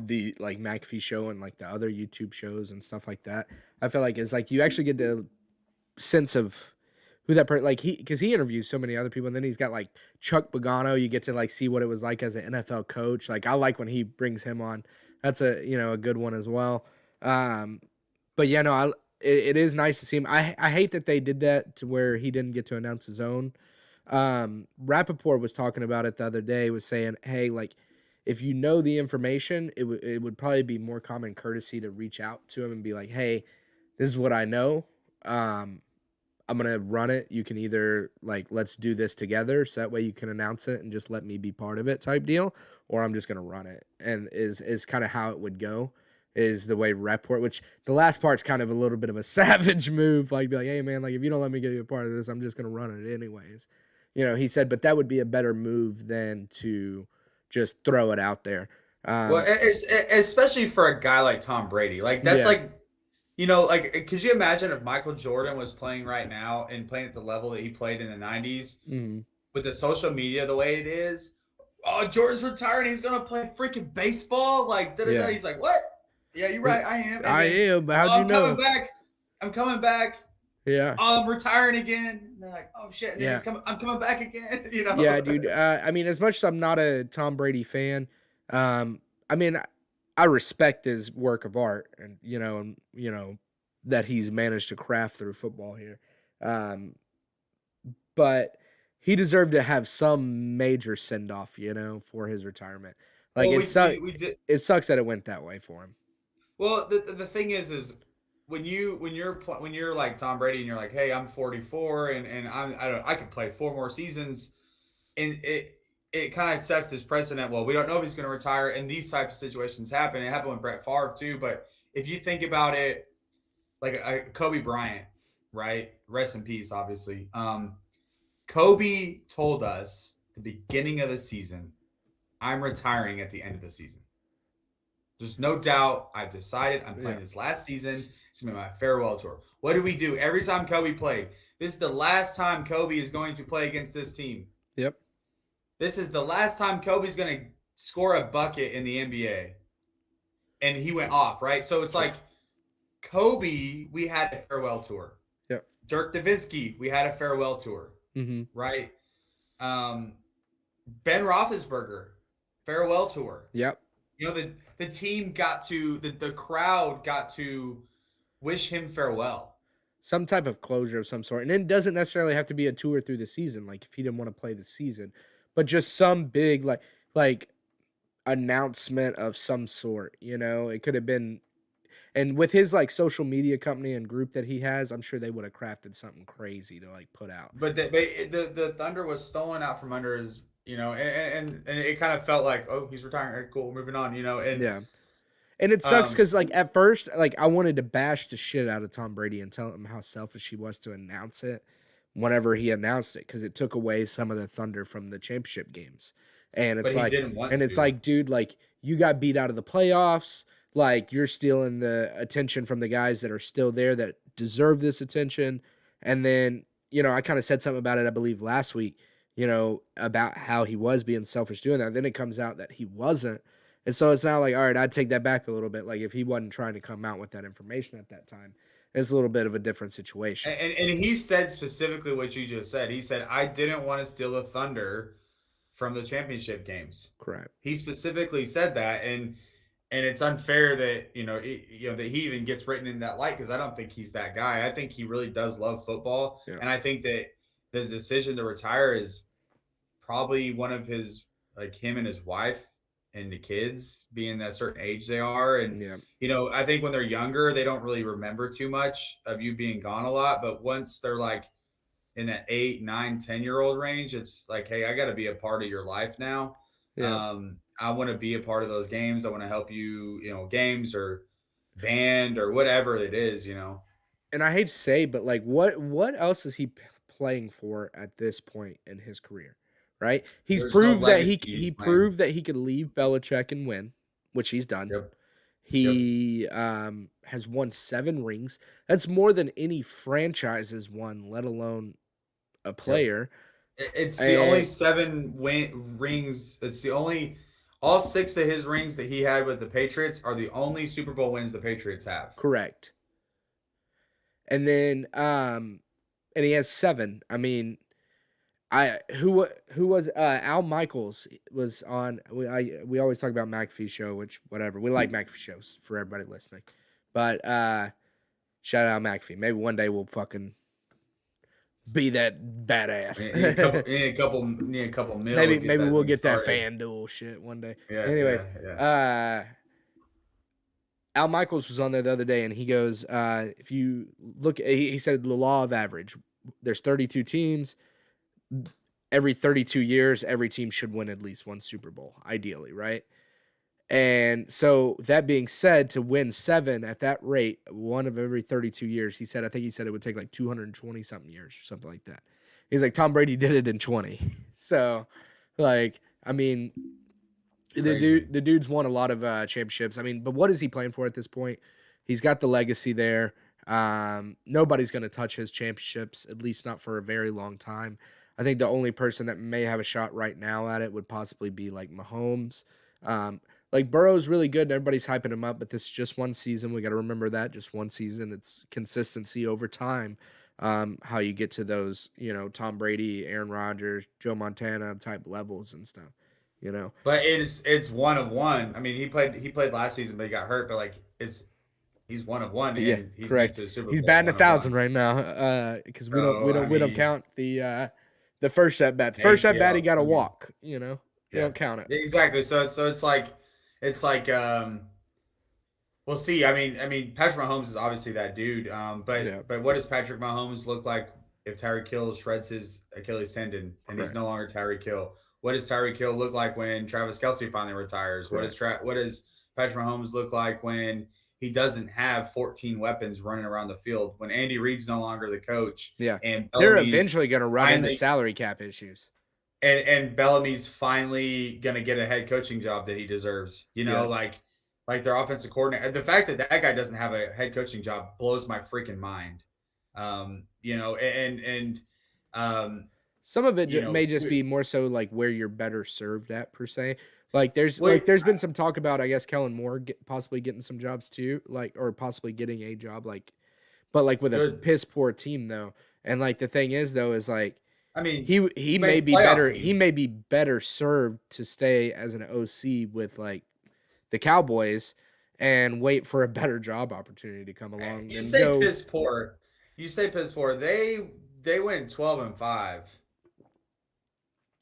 the like McAfee show and like the other YouTube shows and stuff like that. I feel like it's like you actually get the sense of who that person, like because he interviews so many other people, and then he's got like Chuck Pagano. You get to like see what it was like as an NFL coach. Like I like when he brings him on. That's a good one as well. But yeah, no, it is nice to see him. I hate that they did that to where he didn't get to announce his own. Rappaport was talking about it the other day. Was saying, hey, like if you know the information, it would probably be more common courtesy to reach out to him and be like, hey, this is what I know. I'm going to run it. You can either like, let's do this together. So that way you can announce it and just let me be part of it type deal. Or I'm just going to run it. And is kind of how it would go is the way Rappaport, which the last part's kind of a little bit of a savage move. Like be like, hey man, like if you don't let me get you a part of this, I'm just going to run it anyways. He said, but that would be a better move than to just throw it out there.
Well, it's, especially for a guy like Tom Brady, like that's like, like, could you imagine if Michael Jordan was playing right now and playing at the level that he played in the 90s with the social media the way it is? Oh, Jordan's retiring. He's going to play freaking baseball. Like, he's like, what? Yeah, you're right. I am.
I am. But how'd you know?
I'm coming back.
Yeah.
Oh, I'm retiring again. And they're like, oh, shit. I'm coming back again.
Yeah, dude. I mean, as much as I'm not a Tom Brady fan, I mean, I respect his work of art and, that he's managed to craft through football here. But he deserved to have some major send off, for his retirement. Like it sucks that it went that way for him.
Well, the thing is when you're like Tom Brady and you're like, hey, I'm 44 and I could play 4 more seasons, and it kind of sets this precedent. Well, we don't know if he's going to retire, and these types of situations happen. It happened with Brett Favre too. But if you think about it, like Kobe Bryant, right? Rest in peace, obviously. Kobe told us at the beginning of the season, I'm retiring at the end of the season. There's no doubt. I've decided I'm playing this last season. It's going to be my farewell tour. What do we do every time Kobe played? This is the last time Kobe is going to play against this team.
Yep.
This is the last time Kobe's going to score a bucket in the NBA. And he went off, right? So it's like Kobe, we had a farewell tour.
Yep.
Dirk Nowitzki, we had a farewell tour, right? Ben Roethlisberger, farewell tour.
Yep.
You know, the team got to, the crowd got to wish him farewell.
Some type of closure of some sort. And it doesn't necessarily have to be a tour through the season, like if he didn't want to play the season, but just some big like announcement of some sort, you know. It could have been, and with his like social media company and group that he has, I'm sure they would have crafted something crazy to like put out.
But the thunder was stolen out from under his, you know, and it kind of felt like, oh, he's retiring. Right, cool, moving on, you know. And
yeah. And it sucks because, like, at first, like, I wanted to bash the shit out of Tom Brady and tell him how selfish he was to announce it whenever he announced it, because it took away some of the thunder from the championship games. And it's like, dude, like, you got beat out of the playoffs. Like, you're stealing the attention from the guys that are still there that deserve this attention. And then, you know, I kind of said something about it, I believe, last week, you know, about how he was being selfish doing that. Then it comes out that he wasn't. And so it's not like, all right, I'd take that back a little bit. Like if he wasn't trying to come out with that information at that time, it's a little bit of a different situation.
And he said specifically what you just said. He said, I didn't want to steal the thunder from the championship games.
Correct.
He specifically said that. And it's unfair that, you know, that he even gets written in that light, because I don't think he's that guy. I think he really does love football. Yeah. And I think that the decision to retire is probably one of his, like him and his wife and the kids being that certain age they are. And, you know, I think when they're younger, they don't really remember too much of you being gone a lot. But once they're like in that 8, 9, 10-year-old range, it's like, hey, I got to be a part of your life now. Yeah. I want to be a part of those games. I want to help you, you know, games or band or whatever it is, you know.
And I hate to say, but like, what else is he playing for at this point in his career? Right, he's proved that he proved that he could leave Belichick and win, which he's done.
Yep.
He has won 7 rings. That's more than any franchise has won, let alone a player.
Yep. It's the only 7 rings. It's the only, all 6 of his rings that he had with the Patriots are the only Super Bowl wins the Patriots have.
Correct. And then and he has 7. I mean, who was Al Michaels was on. We always talk about McAfee show, which whatever, we like McAfee shows for everybody listening, but shout out McAfee. Maybe one day we'll fucking be that badass.
Need a couple mil.
Maybe we'll get that FanDuel shit one day.
Yeah.
Anyways, Al Michaels was on there the other day, and he goes, if you look, he said the law of average. There's 32 teams. Every 32 years, every team should win at least one Super Bowl, ideally, right? And so that being said, to win 7 at that rate, one of every 32 years, I think he said it would take like 220 something years or something like that. He's like, Tom Brady did it in 20. So, like, I mean, the dude's won a lot of championships. I mean, but what is he playing for at this point? He's got the legacy there. Nobody's going to touch his championships, at least not for a very long time. I think the only person that may have a shot right now at it would possibly be like Mahomes. Like Burrow's really good and everybody's hyping him up, but this is just one season. We got to remember that, just one season. It's consistency over time. How you get to those, you know, Tom Brady, Aaron Rodgers, Joe Montana type levels and stuff, you know.
But it's one of one. I mean, he played last season, but he got hurt. But like he's one of one.
Yeah,
and he's
correct. He's batting 1,000 right now because we don't count the first at bat. The first at bat he got a walk. You know, we don't count it.
Exactly. So it's like we'll see. I mean Patrick Mahomes is obviously that dude. But what does Patrick Mahomes look like if Tyreek Hill shreds his Achilles tendon and he's no longer Tyreek Hill? What does Tyreek Hill look like when Travis Kelce finally retires?
Correct.
What does Patrick Mahomes look like when he doesn't have 14 weapons running around the field? When Andy Reid's no longer the coach
Yeah.
and
They're
Bellamy's
eventually going to run into
finally
salary cap issues.
and Bellamy's finally gonna get a head coaching job that he deserves. You know,
Yeah.
like their offensive coordinator. The fact that that guy doesn't have a head coaching job blows my freaking mind. You know, and
Some of it
you know,
may just be more so like where you're better served at per se. Like
wait,
there's been some talk about I guess Kellen Moore possibly getting some jobs too, like or possibly getting a job like, but like with a
good.
piss poor team though. And like the thing is though is like
I mean,
he
he made
may
a
be
playoff
better he
team.
may be better served to stay as an OC with like the Cowboys and wait for a better job opportunity to come along
You
than
say
go
piss poor. You say piss poor. They went 12-5.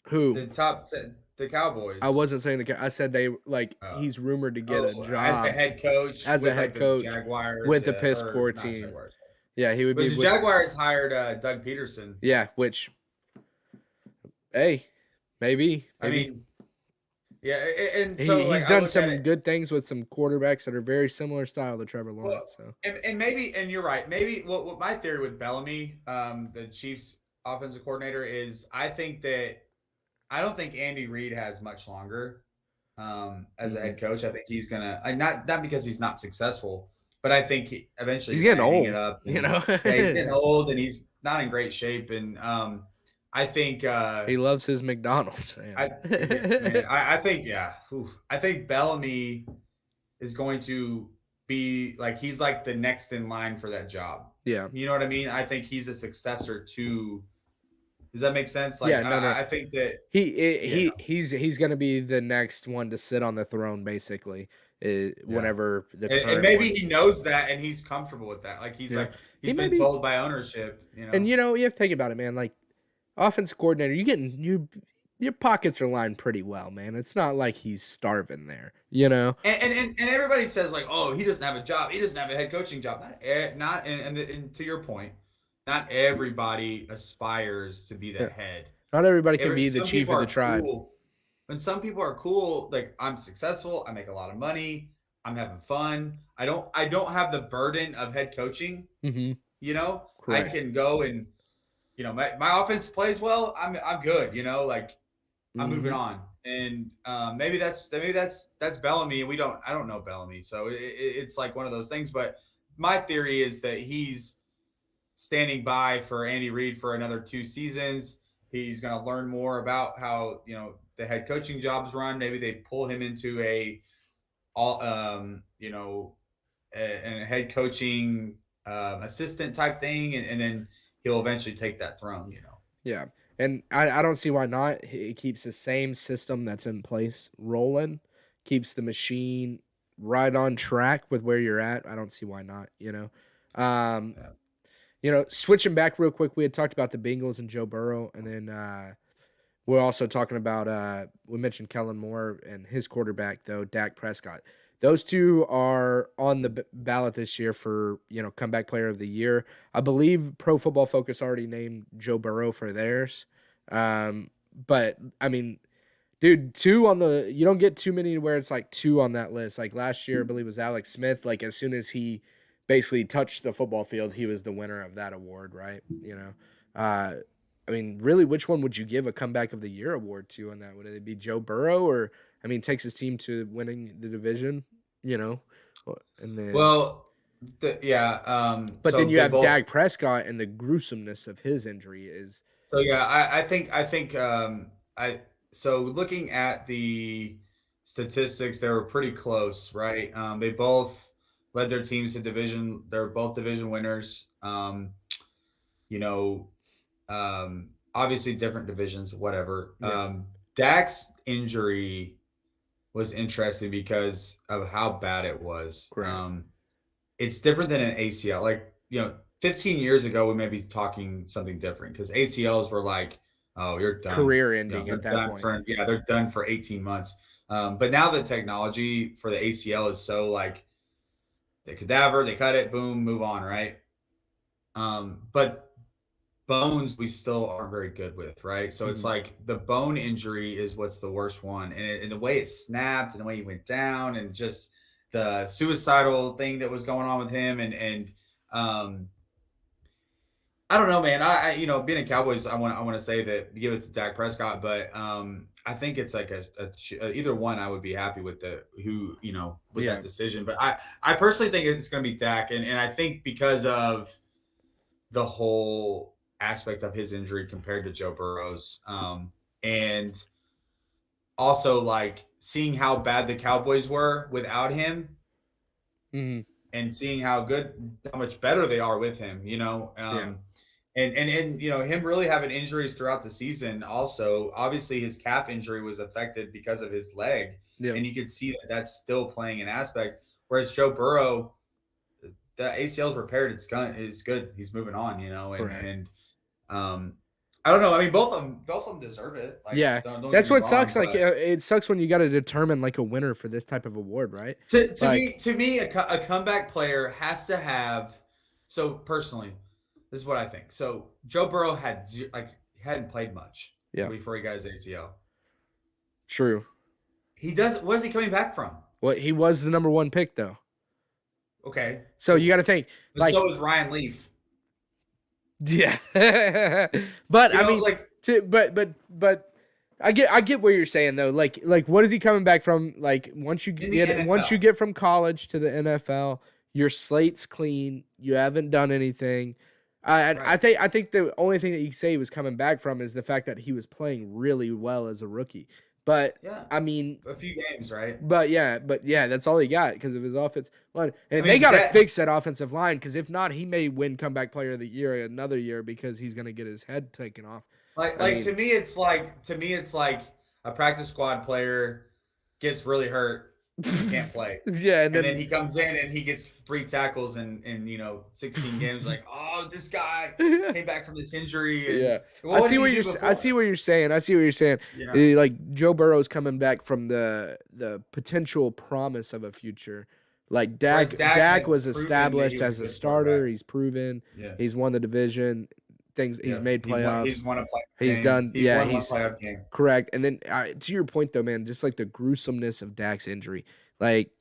who
The top 10, the
I
Cowboys.
wasn't saying I said they like
Uh,
he's rumored to get a
as the
job
head coach
as a
with
head
like the
coach
Jaguars,
with the piss
or
poor
not
team.
Jaguars,
Yeah, he would
but
be
the
with
Jaguars hired Doug Peterson.
yeah, which hey, maybe
I
maybe
mean, yeah, and so
he's
like I
done
look at
some
it.
good things with some quarterbacks that are very similar style to Trevor
Well,
Lawrence. So
and maybe, and you're right. Maybe what my theory with Bellamy, the Chiefs offensive coordinator, is I don't think Andy Reid has much longer as a head coach. I think he's gonna not because he's not successful, but I think eventually
he's
he's gonna
getting
hang it
old,
up.
you
And
know.
yeah, he's getting old and he's not in great shape. And I think
He loves his McDonald's.
man, I think yeah, I think Bellamy is going to be like he's like the next in line for that job.
Yeah.
You know what I mean? I think he's a successor to. Does that make sense? Like
Yeah, no.
I think that yeah,
He's gonna be the next one to sit on the throne, basically.
yeah.
Whenever the
And
current
maybe
one,
he knows that and he's comfortable with that. Like
yeah, he
he's
may
been
be.
told by ownership, you
And
know.
you know, you have to think about it, man. Like offensive coordinator, your pockets are lined pretty well, man. It's not like he's starving there, you know.
And everybody says like, oh, he doesn't have a job. He doesn't have a head coaching job. Not and to your point, not everybody aspires to be the
Yeah.
head.
Not everybody can be the
Some
chief
people
of the
are
tribe.
cool. When some people are cool, like I'm successful, I make a lot of money, I'm having fun. I don't have the burden of head coaching.
Mm-hmm.
You know, I
Correct.
can go and my offense plays well. I'm good. You know, like I'm moving
Mm-hmm.
on. And maybe that's Bellamy. I don't know Bellamy, so it's like one of those things. But my theory is that he's standing by for Andy Reid for another 2 seasons. He's going to learn more about how the head coaching jobs run. Maybe they pull him into a all a head coaching assistant type thing, and then he'll eventually take that throne. You know.
Yeah. And I don't see why not. It keeps the same system that's in place rolling, keeps the machine right on track with where you're at. I don't see why not, you know. Um,
Yeah.
Switching back real quick, we had talked about the Bengals and Joe Burrow, and then we're also talking about we mentioned Kellen Moore and his quarterback though, Dak Prescott. Those two are on the ballot this year for comeback player of the year. I believe Pro Football Focus already named Joe Burrow for theirs. But I mean, dude, two on the you don't get too many where it's like two on that list. Like last year, I believe it was Alex Smith. Like as soon as he basically touched the football field, he was the winner of that award, right? I mean, really, which one would you give a comeback of the year award to on that? Would it be Joe Burrow or I mean, takes his team to winning the division, you know, and then
Well, yeah.
but then
So
you
they
have
both.
Dak Prescott and the gruesomeness of his injury is
So yeah, I think I so looking at the statistics, they were pretty close, right? They both led their teams to division. They're both division winners. You know, obviously different divisions, whatever.
yeah,
Dak's injury was interesting because of how bad it was.
correct.
It's different than an ACL. Like, 15 years ago, we may be talking something different because ACLs were like, oh, you're done.
Career ending
They're
at that
done
point.
they're done for 18 months. But now the technology for the ACL is so like they cadaver, they cut it, boom, move on, right? But bones we still aren't very good with, right? So it's
Mhm.
like the bone injury is what's the worst one, and the way it snapped and the way he went down, and just the suicidal thing that was going on with him, and um, I don't know, man. Being a Cowboys, I want to say that give it to Dak Prescott, but I think it's like either one. I would be happy with with that
Yeah.
decision, but I personally think it's going to be Dak, and I think because of the whole aspect of his injury compared to Joe Burrow's, and also like seeing how bad the Cowboys were without him,
Mhm.
and seeing how much better they are with him.
Yeah.
And him really having injuries throughout the season. Also, obviously his calf injury was affected because of his leg,
Yeah.
and you could see that that's still playing an aspect. Whereas Joe Burrow, the ACL's repaired. It's good. He's moving on. And
Correct.
and um, I don't know. I mean, both of them deserve it. Like,
Yeah.
don't get
That's
me
what
wrong,
sucks. Like,
but
it sucks when you got to determine like a winner for this type of award, right?
to me,
Like,
a comeback player has to have. So personally, this is what I think. So Joe Burrow hadn't played much
yeah,
before he got his ACL.
true.
He does. What is he coming back from?
Well, he was the number one pick though.
Okay,
So you
cool.
got to think
But
like,
so is Ryan Leaf.
yeah. But I mean,
Like
but I get what you're saying though. Like what is he coming back from? Like
in the
once you
NFL.
get from college to the NFL, your slate's clean. You haven't done anything. I
Right.
think the only thing that you can say he was coming back from is the fact that he was playing really well as a rookie. But
Yeah.
I mean,
A few games, right?
but yeah, that's all he got because of his offense line,
I
and they
mean
got to
that.
fix that offensive line because if not, he may win comeback player of the year another year because he's gonna get his head taken off.
Like
I
like
mean,
to me it's like a practice squad player gets really hurt and can't play.
yeah, and
And then
then
he comes in and he gets 3 tackles in 16 games. Like, oh, this guy came back from this injury, and
yeah,
well, what did he do
I
before?
see what you're saying. I see what you're saying.
You know,
Like Joe Burrow's coming back from the potential promise of a future. Like
whereas Dak
Dak
had
was
proven that he
established
was
as
a
a
good quarterback.
starter. He's proven.
Yeah,
He's won the division. Things he's
yeah.
made
He's
playoffs.
won a playoff
He's
game.
done.
He
Yeah,
won one
he's
playoff game.
correct. And then to your point though, man, just like the gruesomeness of Dak's injury. Like,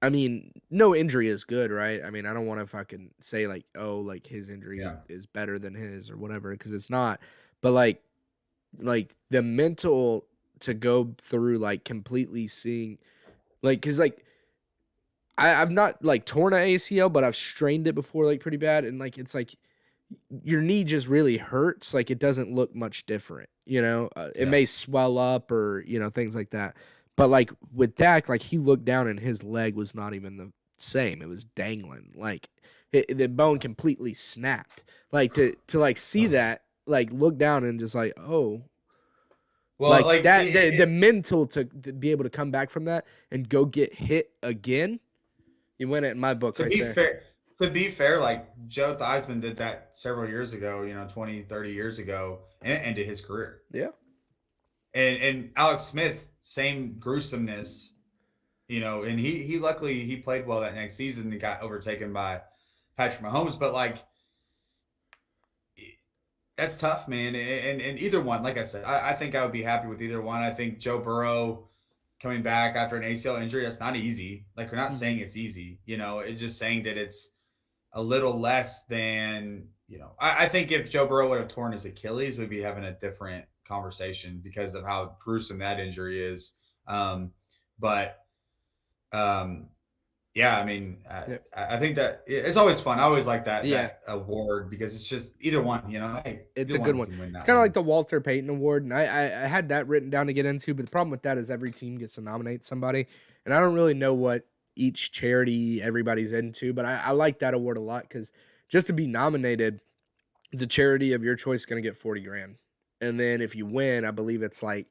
I mean, no injury is good, right? I mean, I don't want to fucking say like, oh, like his injury
Yeah.
is better than his or whatever, because it's not. But like the mental to go through like completely seeing, like, cause like I've not like torn an ACL, but I've strained it before, like pretty bad, and like it's like your knee just really hurts. Like it doesn't look much different, you know. It
Yeah.
may swell up or things like that. But like with Dak, like he looked down and his leg was not even the same. It was dangling. Like the bone completely snapped. Like to like see
Ugh.
that, like look down and just like, oh,
Well,
like
like
that the mental to be able to come back from that and go get hit again. You win it in my book
to
right
be
there.
fair, like Joe Theismann did that several years ago, 20, 30 years ago, and it ended his career.
Yeah.
And Alex Smith, same gruesomeness, and he luckily he played well that next season and got overtaken by Patrick Mahomes, but like that's tough, man. And either one, like I said, I think I would be happy with either one. I think Joe Burrow coming back after an ACL injury, that's not easy. Like we're not
Mhm.
saying it's easy, it's just saying that it's a little less than, I think if Joe Burrow would have torn his Achilles, we'd be having a different conversation because of how gruesome that injury is. But um, yeah, I mean,
Yeah.
I think that it's always fun. I always like that
Yeah.
award because it's just either one. Hey,
It's
either
a good
one
one.
can win
It's
that
kind of like
one.
the Walter Payton Award, and I had that written down to get into, but the problem with that is every team gets to nominate somebody, and I don't really know what each charity everybody's into, but I like that award a lot because just to be nominated, the charity of your choice is going to get 40 grand, and then if you win, I believe it's like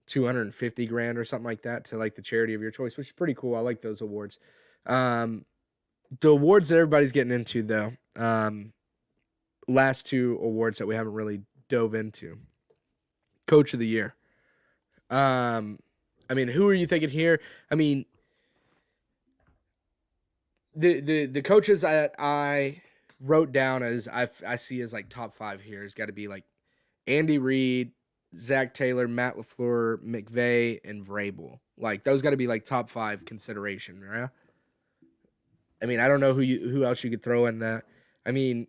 250 grand or something like that to like the charity of your choice, which is pretty cool. I like those awards. Um, the awards that everybody's getting into though. Last two awards that we haven't really dove into. Coach of the year. I mean, who are you thinking here? I mean, the coaches that I wrote down as I see as like top 5 here has got to be like Andy Reid, Zach Taylor, Matt LaFleur, McVay, and Vrabel. Like those got to be like top 5 consideration, right? I mean, I don't know who else you could throw in that. I mean,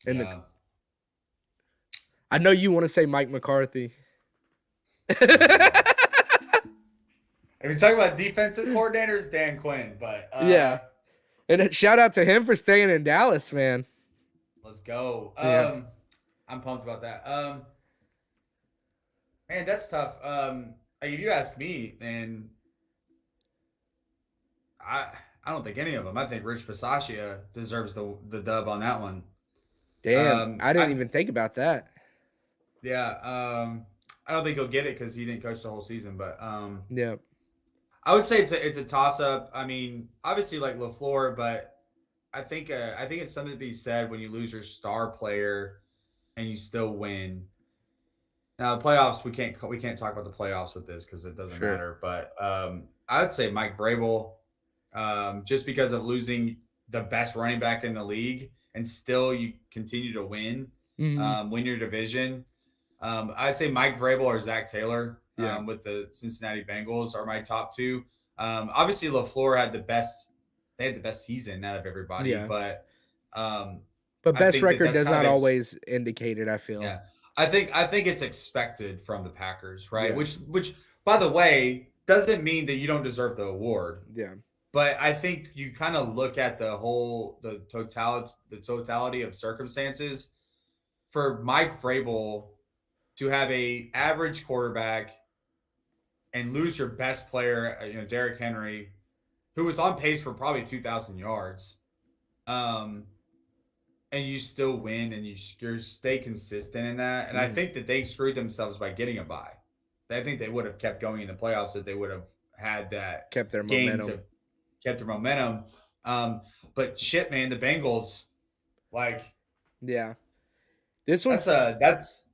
in the
Yeah.
I know you want to say Mike McCarthy.
If you're talking about defensive coordinators, Dan Quinn, but
Yeah. And shout out to him for staying in Dallas, man.
let's go.
Yeah.
I'm pumped about that. Man, that's tough. If you ask me, then I I don't think any of them. I think Rich Bisaccia deserves the dub on that one.
Damn, I didn't
I
even think about that.
Yeah. I don't think he'll get it because he didn't coach the whole season, but
Yeah.
I would say it's a toss up. I mean, obviously like LaFleur, but I think it's something to be said when you lose your star player and you still win. Now the playoffs, we can't talk about the playoffs with this because it doesn't
Sure.
matter. But I would say Mike Vrabel, just because of losing the best running back in the league and still you continue to
Hmm.
win your division. I'd say Mike Vrabel or Zach Taylor
Yeah.
with the Cincinnati Bengals are my top two. Obviously, LaFleur had the best. They had the best season out of everybody,
Yeah.
but um,
But
I
best
think that
record
that's
does
kind
not
of
always indicate it, I feel.
yeah. I think it's expected from the Packers, right?
Yeah.
Which by the way doesn't mean that you don't deserve the award,
Yeah.
but I think you kind of look at the totality of circumstances for Mike Vrabel to have a average quarterback and lose your best player, Derrick Henry, who was on pace for probably 2,000 yards, um, and you still win and you stay consistent in that. And I
Hmm.
think that they screwed themselves by getting a bye. I think they would have kept going in the playoffs if they would have had that
Kept their
game
momentum.
to kept their momentum. But shit, man, the Bengals, like
Yeah. This one's
that's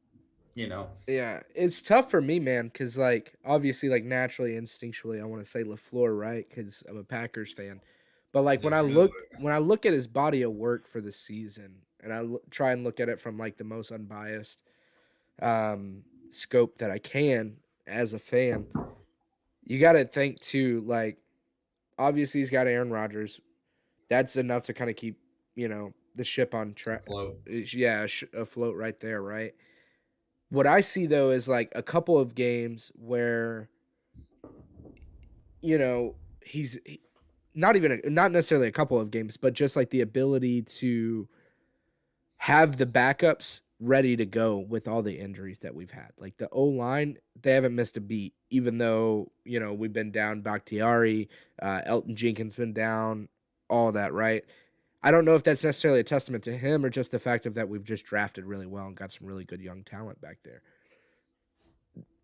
you know
yeah, it's tough for me, man, because like obviously, like naturally, instinctually, I want to say Lafleur, right? Because I'm a Packers fan. But like
let's go.
when I look at his body of work for the season, and try and look at it from like the most unbiased scope that I can as a fan, you got to think too. Like obviously, he's got Aaron Rodgers. That's enough to kind of keep the ship on track.
Afloat.
Yeah, afloat right there, right? What I see though is like a couple of games where he's not necessarily a couple of games, but just like the ability to have the backups ready to go with all the injuries that we've had. Like the O line, they haven't missed a beat, even though we've been down Bakhtiari, Elton Jenkins been down, all that, right? I don't know if that's necessarily a testament to him or just the fact of that we've just drafted really well and got some really good young talent back there.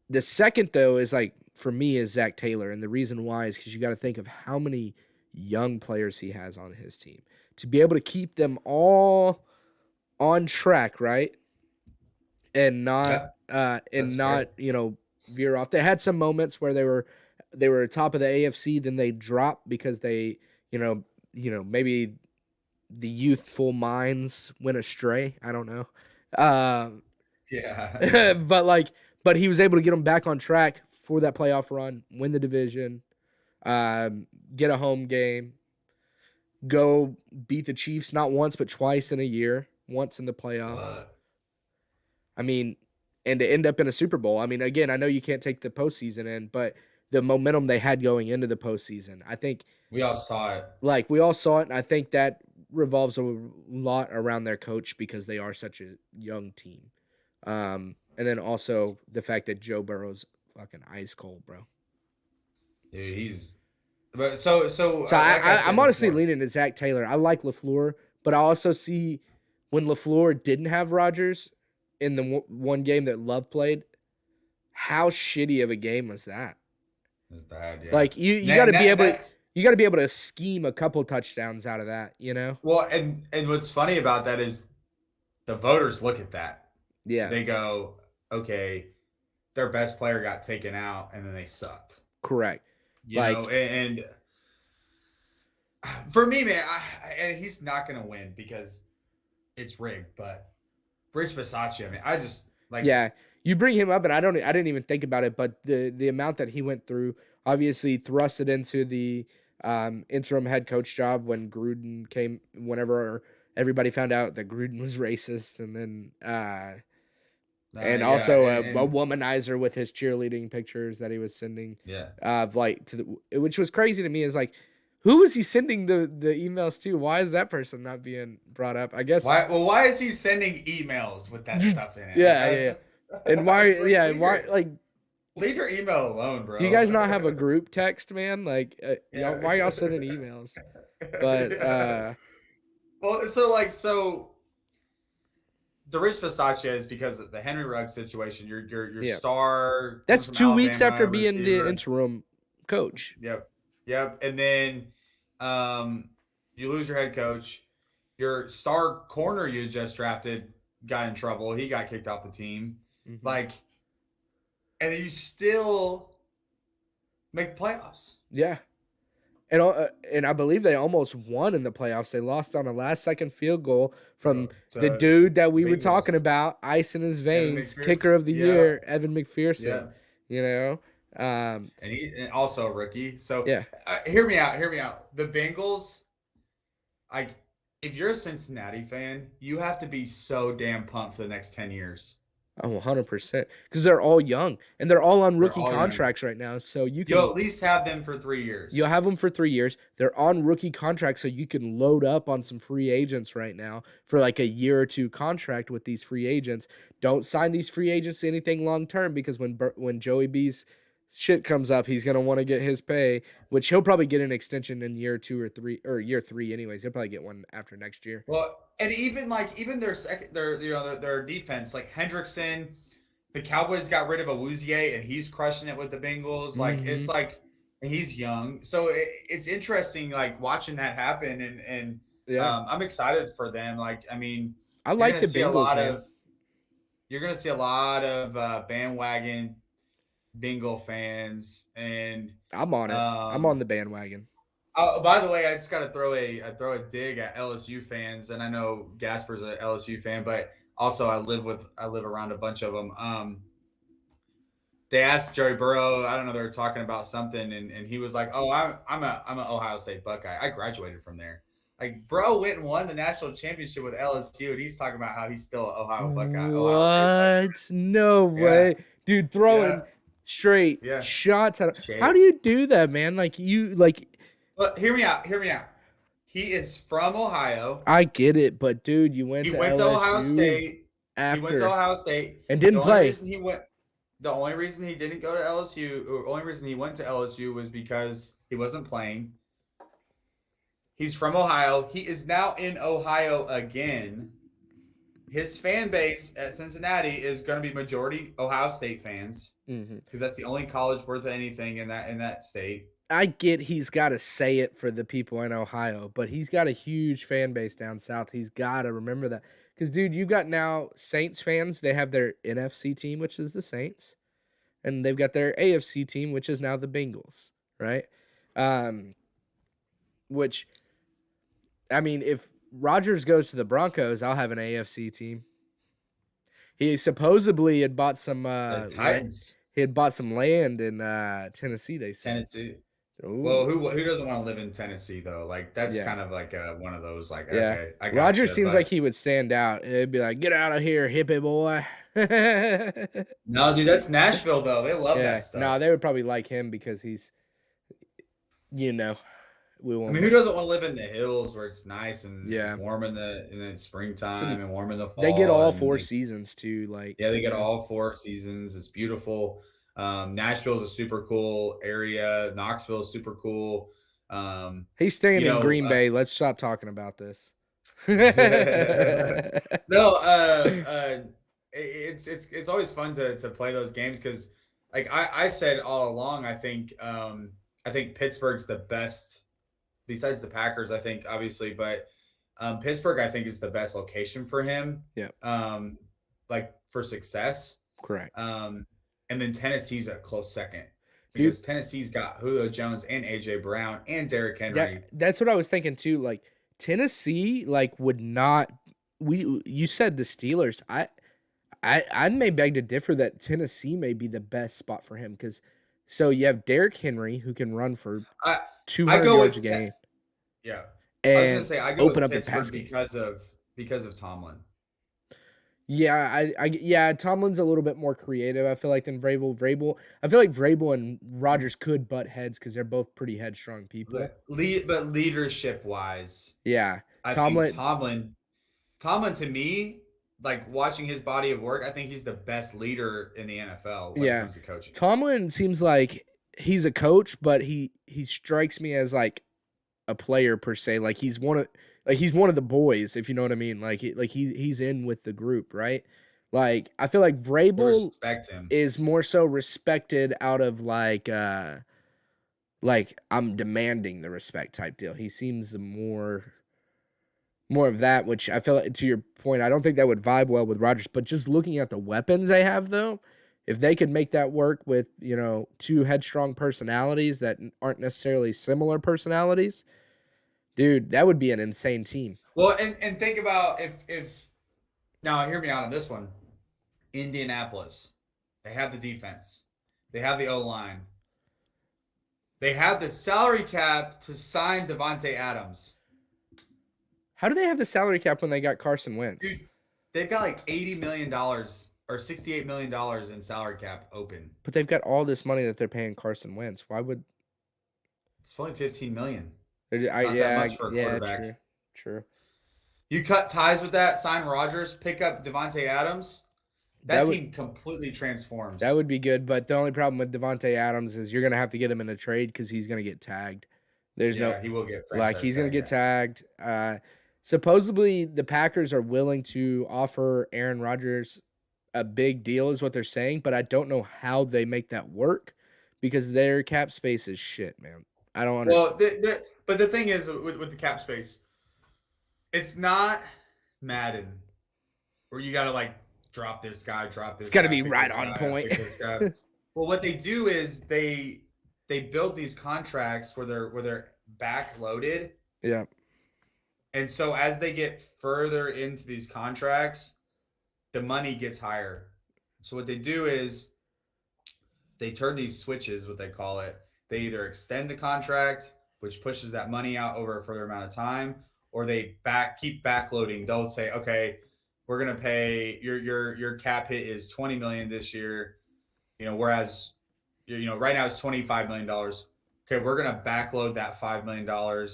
The second though is like for me is Zach Taylor, and the reason why is because you got to think of how many young players he has on his team to be able to keep them all on track, right? And not
Yeah,
and
that's
not
fair.
veer off. They had some moments where they were top of the AFC, then they dropped because they maybe the youthful minds went astray. I don't know.
Yeah, yeah.
But like, but he was able to get them back on track for that playoff run, win the division, get a home game, go beat the Chiefs not once but twice in a year, once in the playoffs. I mean, and to end up in a Super Bowl. I mean, again, I know you can't take the postseason in, but the momentum they had going into the postseason, I think,
We all saw it.
like we all saw it, and I think that revolves a lot around their coach because they are such a young team. And then also the fact that Joe Burrow's fucking ice cold, bro.
Dude, he's but so
So
like I
I'm
said
honestly
before,
leaning to Zach Taylor. I like Lafleur, but I also see when Lafleur didn't have Rodgers in the one game that Love played, how shitty of a game was that?
it's bad. Yeah,
Like you got to
and
be able to
that's
scheme a couple touchdowns out of that, you know?
well, and what's funny about that is the voters look at that.
Yeah,
They go, okay, their best player got taken out, and then they sucked.
correct.
You know,
Like
and for me, man, and he's not gonna win because it's rigged. But Rich Bisaccia, I mean, I just like,
Yeah, you bring him up, and I didn't even think about it, but the amount that he went through obviously thrusted into the interim head coach job when Gruden came. Whenever everybody found out that Gruden was racist, and then and
yeah,
also a
and
womanizer with his cheerleading pictures that he was sending
yeah.
of like to the, which was crazy to me, is like, who was he sending the emails to? Why is that person not being brought up? I guess.
Why? Well, why is he sending emails with that stuff in it? Like,
Yeah, yeah, yeah. And why,
it's like
yeah, why, like,
leave your email alone,
do you
bro.
guys not have a group text, man? Like, y'all,
Yeah.
why y'all sending emails? But
Yeah. Well, so the Rich Bisaccia is because of the Henry Ruggs situation. Your
yeah,
star comes
that's
from
2 weeks after
Alabama,
being the
receiver.
interim coach.
Yep, yep. And then um, you lose your head coach. Your star corner you just drafted got in trouble. He got kicked off the team.
Hmm.
Like, and you still make playoffs.
Yeah, and I believe they almost won in the playoffs. They lost on a last second field goal from the
To
dude that we were talking
Bengals,
about, ice in his
Evan
veins, kicker
McPherson.
of the
Yeah,
year, Evan McPherson.
yeah.
You know, um,
And also a rookie. So
yeah.
hear me out. Hear me out. The Bengals, like, if you're a Cincinnati fan, you have to be so damn pumped for the next 10 years.
Oh, 100%. Because they're all young and they're all on
They're
rookie
all young.
contracts right now. So
You'll at least have them for 3 years.
you'll have them for 3 years. They're on rookie contracts, so you can load up on some free agents right now for like a year or two contract with these free agents. Don't sign these free agents to anything long term, because when Joey B's shit comes up, he's gonna want to get his pay, which he'll probably get an extension in year 2 or 3, or year 3 anyways. He'll probably get one after next year.
Well, and even their second, their defense, like Hendrickson, the Cowboys got rid of Awuzie, and he's crushing it with the Bengals. Like,
Hmm.
it's like, and he's young, so it's interesting, like watching that happen, and
Yeah,
I'm excited for them. Like, I mean,
I
you're
like
gonna
the
see a
Bengals,
lot
man.
of you're gonna see a lot of bandwagon Bengal fans, and
I'm on it. I'm on
um,
the bandwagon.
by the way, I just got to throw a dig at LSU fans, and I know Gasper's a LSU fan, but also I live around a bunch of them. They asked Joey Burrow, I don't know, they were talking about something, and he was like, "Oh, I'm an Ohio State Buckeye. I graduated from there." Like, bro went and won the national championship with LSU, and he's talking about how he's still an Ohio State Buckeye.
What? No
Yeah,
way. Dude,
yeah,
throwing straight
yeah.
shots at. How do
Shade.
you do that, man? Like, you like,
But hear me out. Hear me out. He is from Ohio.
I get it, but dude, you went
He
to
went to Ohio
LSU
State. He went to
after
Ohio State.
and
The
didn't
only
play.
reason he went, the only reason he didn't go to LSU, or only reason he went to LSU was because he wasn't playing. He's from Ohio. He is now in Ohio again. His fan base at Cincinnati is going to be majority Ohio State fans
Hmm.
because that's the only college worth anything in that state.
I get he's got to say it for the people in Ohio, but he's got a huge fan base down south. He's got to remember that. Because, dude, you got now Saints fans. They have their NFC team, which is the Saints, and they've got their AFC team, which is now the Bengals, right? Um, which, I mean, if Rodgers goes to the Broncos, I'll have an AFC team. He supposedly had bought some
The Titans,
he had bought some land in Tennessee, they said.
Tennessee. Well,
Ooh.
who doesn't want to live in Tennessee though? Like, that's
Yeah.
kind of like one of those, like,
Yeah.
okay, I got
Rodgers
you,
seems like
but
he would stand out. It'd be like, "Get out of here, hippie boy."
no, dude, that's Nashville though. They love
Yeah.
that
No,
stuff.
they would probably like him because he's, you know, we
I
won't.
mean, who doesn't want to live in the hills where it's nice and it's
Yeah.
warm in the springtime
Some
and warm in the
they get
fall,
all
and
four
like,
seasons too. Like,
yeah, they get all 4 seasons. It's beautiful. Nashville's a super cool area. Knoxville is super cool. Um,
He's staying
you
in
know,
Green Bay. Let's stop talking about this.
no, it's always fun to play those games because, like, I said all along, I think Pittsburgh's the best besides the Packers. I think obviously, but Pittsburgh I think is the best location for him.
Yeah,
Like, for success.
correct.
Um, and then Tennessee's a close second.
Dude,
because Tennessee's got Julio Jones and AJ Brown and Derrick Henry.
that's what I was thinking too. Like Tennessee, like would not. You said the Steelers. I may beg to differ that Tennessee may be the best spot for him because so you have Derrick Henry who can run for
I
200
go
yards a
with
game
yeah. I was gonna
and
say I go
open
with
up the pass
Pittsburgh
game.
because of Tomlin.
Yeah, yeah, Tomlin's a little bit more creative, I feel like, than Vrabel. I feel like Vrabel and Rodgers could butt heads because they're both pretty headstrong people.
But leadership wise,
Yeah,
I think
Tomlin.
Tomlin to me, like watching his body of work, I think he's the best leader in the NFL when it
Yeah,
comes to coaching.
Tomlin seems like he's a coach, but he strikes me as like a player per se. Like he's one of the boys, if you know what I mean. He's in with the group, right? Like I feel like
They
Vrabel
respect him.
is more so respected out of like I'm demanding the respect type deal. He seems more of that, which I feel like, to your point, I don't think that would vibe well with Rodgers. But just looking at the weapons they have, though, if they could make that work with two headstrong personalities that aren't necessarily similar personalities, dude, that would be an insane team.
Well, and think about if now hear me out on this one. Indianapolis, they have the defense, they have the O line, they have the salary cap to sign Devontae Adams.
How do they have the salary cap when they got Carson Wentz?
Dude, they've got like $80 million or $68 million in salary cap open.
But they've got all this money that they're paying Carson Wentz. Why would
It's only $15 million.
it's
not that much for a
yeah,
quarterback.
true.
You cut ties with that, sign Rodgers, pick up Devontae Adams. That team completely transforms.
That would be good, but the only problem with Devontae Adams is you're gonna have to get him in a trade because he's gonna get tagged. There's
he will get
he's gonna get
tagged.
tagged. Supposedly the Packers are willing to offer Aaron Rodgers a big deal, is what they're saying, but I don't know how they make that work because their cap space is shit, man. I don't understand.
Well, but the thing is with the cap space, it's not Madden where you got to like drop this guy.
It's got to be right on point.
Well, what they do is they build these contracts where they're backloaded.
Yeah.
And so as they get further into these contracts, the money gets higher. So what they do is they turn these switches, what they call it. They either extend the contract, which pushes that money out over a further amount of time, or they keep backloading. They'll say, okay, we're gonna pay your cap hit is $20 million this year, whereas right now it's $25 million. Okay, we're gonna backload that $5 million,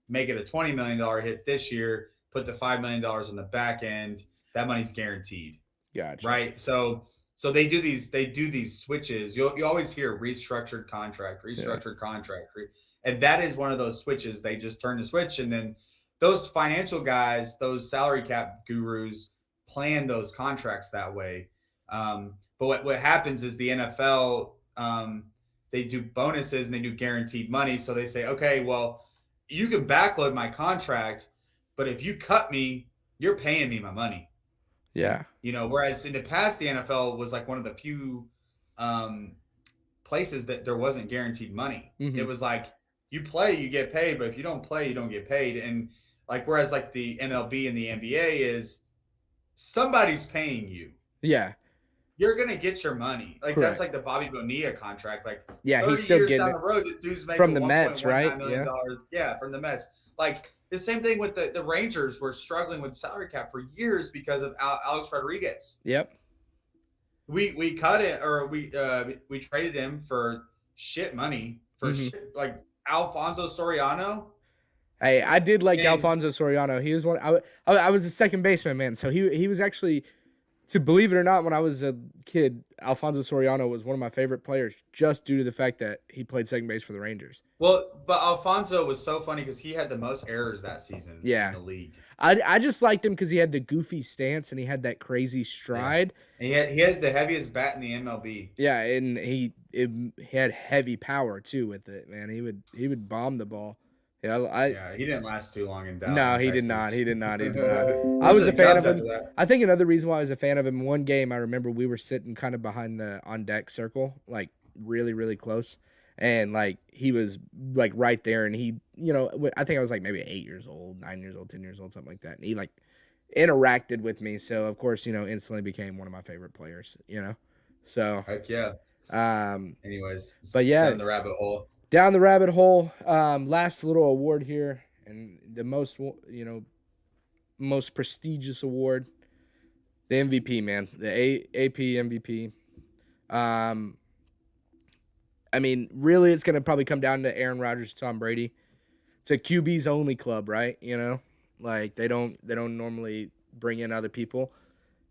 make it a $20 million hit this year, put the $5 million on the back end. That money's guaranteed.
Gotcha.
Right. So they do these switches. You always hear restructured contract, and that is one of those switches. They just turn the switch, and then those financial guys, those salary cap gurus, plan those contracts that way. But what happens is the NFL, they do bonuses and they do guaranteed money. So they say, okay, well, you can backload my contract, but if you cut me, you're paying me my money.
Yeah.
Whereas in the past, the NFL was like one of the few places that there wasn't guaranteed money.
Mm-hmm.
It was like you play, you get paid, but if you don't play, you don't get paid. And whereas the MLB and the NBA is somebody's paying you.
Yeah.
You're gonna get your money.
Correct.
That's like the Bobby Bonilla contract.
Yeah, he's still getting
down the road. The dude's making
from the Mets, right?
Yeah, from the Mets. The same thing with the Rangers were struggling with salary cap for years because of Alex Rodriguez.
Yep.
We cut it, or we traded him for shit money for Alfonso Soriano.
Hey, I did like Alfonso Soriano. He was one. I was a second baseman, man. So he was actually, to believe it or not, when I was a kid, Alfonso Soriano was one of my favorite players just due to the fact that he played second base for the Rangers.
But Alfonso was so funny because he had the most errors that season in the league.
I just liked him because he had the goofy stance and he had that crazy stride.
Yeah. And he had the heaviest bat in the MLB.
Yeah, and he had heavy power too with it, man. He would bomb the ball. Yeah,
he didn't last too long in Dallas.
No, he did not. He did not. I was a fan of him. I think another reason why I was a fan of him, one game I remember we were sitting kind of behind the on deck circle, like really, really close. And like he was like right there, and he, I think I was like maybe 8 years old, 9 years old, 10 years old, something like that. And he like interacted with me, so of course, instantly became one of my favorite players. So,
Heck yeah.
um,
Anyways,
but yeah,
down the rabbit hole.
down the rabbit hole. Last little award here, and the most prestigious award, the MVP, man, the AP MVP. Um, I mean, really, it's gonna probably come down to Aaron Rodgers, Tom Brady. It's a QB's only club, right? Like they don't normally bring in other people.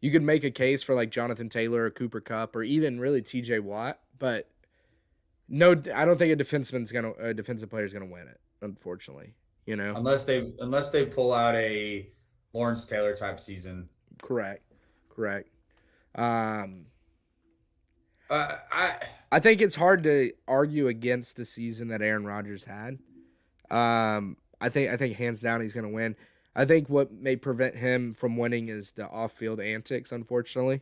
You could make a case for like Jonathan Taylor or Cooper Kupp or even really T.J. Watt, but no, I don't think a defensive player is gonna win it. Unfortunately, you know.
Unless they pull out a Lawrence Taylor type season.
Correct, correct. Um,
I
I think it's hard to argue against the season that Aaron Rodgers had. I think hands down he's gonna win. I think what may prevent him from winning is the off-field antics. Unfortunately,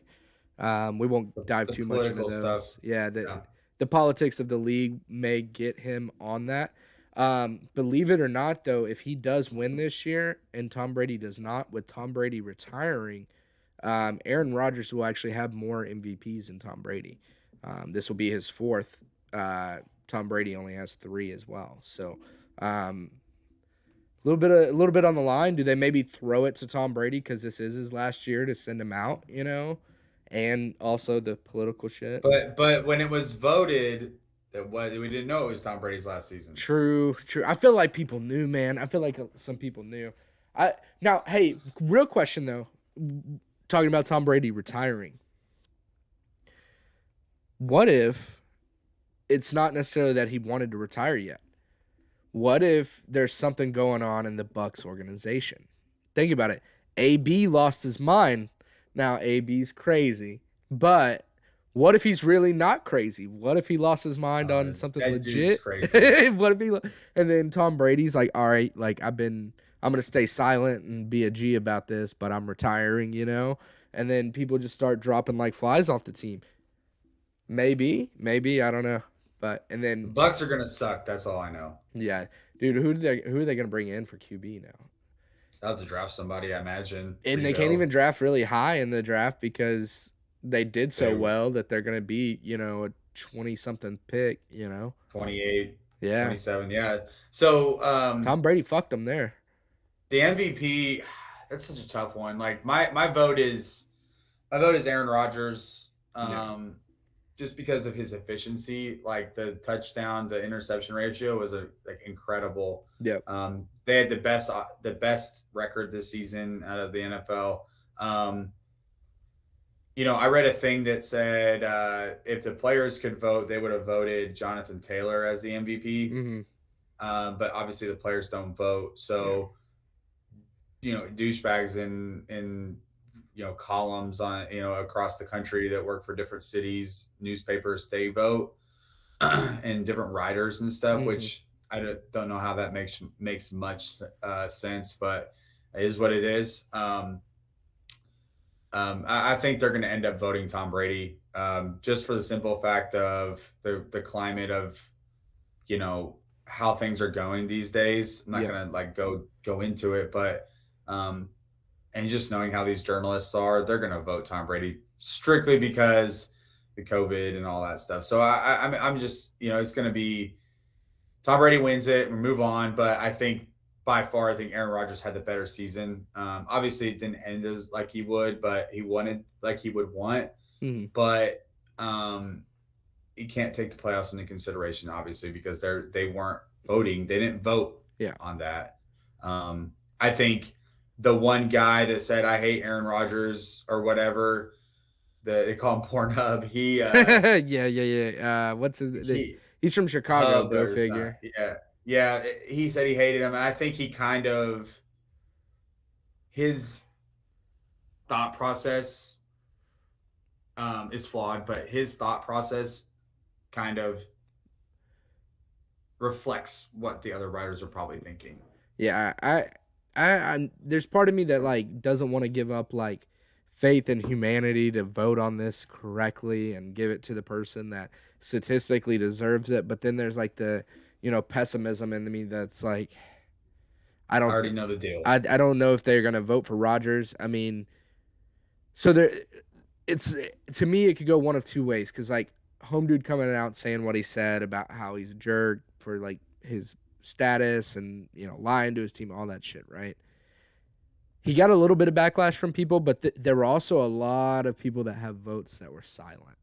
we won't dive
the
too much into
political stuff.
those. Yeah,
Yeah.
the politics of the league may get him on that. Believe it or not, though, if he does win this year and Tom Brady does not, with Tom Brady retiring, Aaron Rodgers will actually have more MVPs than Tom Brady. This will be his fourth. Tom Brady only has 3 as well. So, a little bit on the line. Do they maybe throw it to Tom Brady because this is his last year to send him out? And also the political shit.
But when it was voted, we didn't know it was Tom Brady's last season.
True, true. I feel like people knew, man. I feel like some people knew. Now, hey, real question though. Talking about Tom Brady retiring. What if it's not necessarily that he wanted to retire yet? What if there's something going on in the Bucks organization? Think about it. AB lost his mind. Now AB's crazy, but what if he's really not crazy? What if he lost his mind on something
That
legit?
dude's crazy.
What if and then Tom Brady's like, all right, like I'm gonna stay silent and be a G about this, but I'm retiring. And then people just start dropping like flies off the team. Maybe, I don't know. But and
The
then
Bucks are gonna suck. That's all I know.
yeah, dude, who are they gonna bring in for QB now?
They'll have to draft somebody, I imagine.
And they can't even draft really high in the draft because they did so
They
well that they're gonna be a 20-something pick.
28,
Yeah,
27. Yeah. So
Tom Brady fucked them there.
the MVP, that's such a tough one. Like my vote is Aaron Rodgers. Just because of his efficiency, like the touchdown to interception ratio was incredible.
Yep.
They had the best record this season out of the NFL. I read a thing that said if the players could vote, they would have voted Jonathan Taylor as the MVP.
Mm-hmm.
But obviously the players don't vote, so douchebags in columns on across the country that work for different cities, newspapers, they vote, and different writers and stuff,
Mm-hmm.
which I don't know how that makes much sense, but it is what it is. I think they're going to end up voting Tom Brady, just for the simple fact of the climate of how things are going these days. I'm not going to like go into it, but and just knowing how these journalists are, they're going to vote Tom Brady strictly because the COVID and all that stuff. So I'm just, it's going to be Tom Brady wins it, we move on. But I think by far, I think Aaron Rodgers had the better season. Obviously, it didn't end as like he would, but he wanted like he would want.
Mm-hmm.
But you can't take the playoffs into consideration, obviously, because they weren't voting. They didn't vote on that. I think the one guy that said I hate Aaron Rodgers or whatever, they call him Pornhub. He
yeah. What's he's from Chicago, go figure.
Yeah. He said he hated him, and I think he kind of his thought process is flawed, but his thought process kind of reflects what the other writers are probably thinking.
Yeah, I there's part of me that like doesn't want to give up like faith in humanity to vote on this correctly and give it to the person that statistically deserves it. But then there's like the, pessimism in me that's like, I
I
don't,
already know the deal.
I don't know if they're gonna vote for Rodgers. I mean, so there, it's to me it could go one of two ways because like home dude coming out saying what he said about how he's a jerk for like his status and lying to his team, all that shit, right? He got a little bit of backlash from people, but there were also a lot of people that have votes that were silent,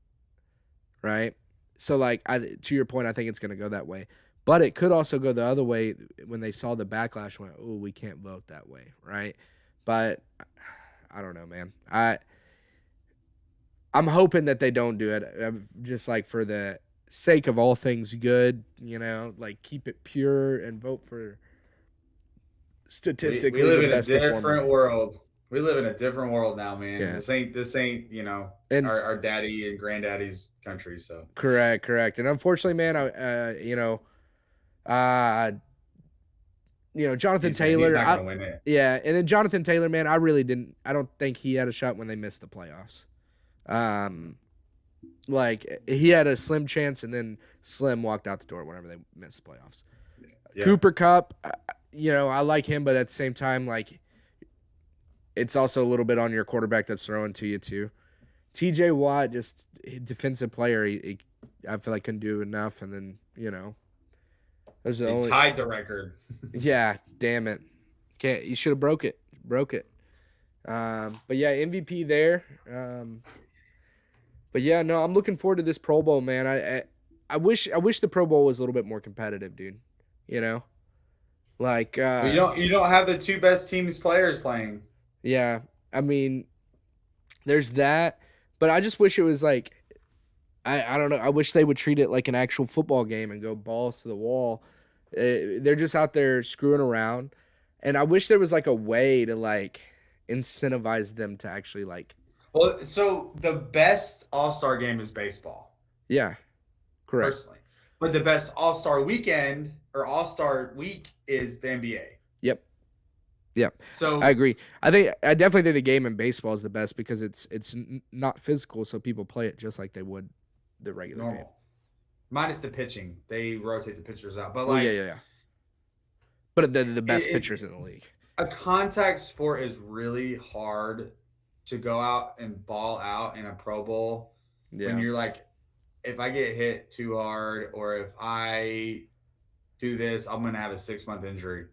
right? So like to your point, I think it's gonna go that way. But it could also go the other way when they saw the backlash. Went, oh, we can't vote that way, right? But I don't know, man. I'm hoping that they don't do it. Just like for the sake of all things good, like keep it pure and vote for statistically
we live
the
in a
best
different
performer.
world. We live in a different world now, man.
Yeah.
This ain't
And
our daddy and granddaddy's country. So
correct. And unfortunately, man, Jonathan Taylor.
he's not gonna win it.
Yeah, and then Jonathan Taylor, man, I don't think he had a shot when they missed the playoffs. Like he had a slim chance, and then Slim walked out the door whenever they missed the playoffs.
Yeah.
Cooper Kupp, I like him, but at the same time, like it's also a little bit on your quarterback that's throwing to you too. T.J. Watt, just defensive player, he I feel like couldn't do enough, and then there's the only
tied the record.
yeah, damn it, can't you should have broke it. But yeah, MVP there. But yeah, no, I'm looking forward to this Pro Bowl, man. I wish the Pro Bowl was a little bit more competitive, dude. Like
you don't have the two best teams players playing.
Yeah, I mean, there's that, but I just wish it was like, I don't know. I wish they would treat it like an actual football game and go balls to the wall. They're just out there screwing around, and I wish there was like a way to like incentivize them to actually like.
Well, so the best All-Star game is baseball.
Yeah, correct.
Personally, but the best All-Star weekend or All-Star week is the NBA.
Yep.
So
I agree. I definitely think the game in baseball is the best because it's not physical, so people play it just like they would the regular
normal.
game.
Minus the pitching, they rotate the pitchers out. But
Well,
like,
yeah. But the best pitchers in the league.
A contact sport is really hard to go out and ball out in a Pro Bowl.
Yeah.
When you're like, if I get hit too hard or if I do this, I'm gonna have a 6-month injury.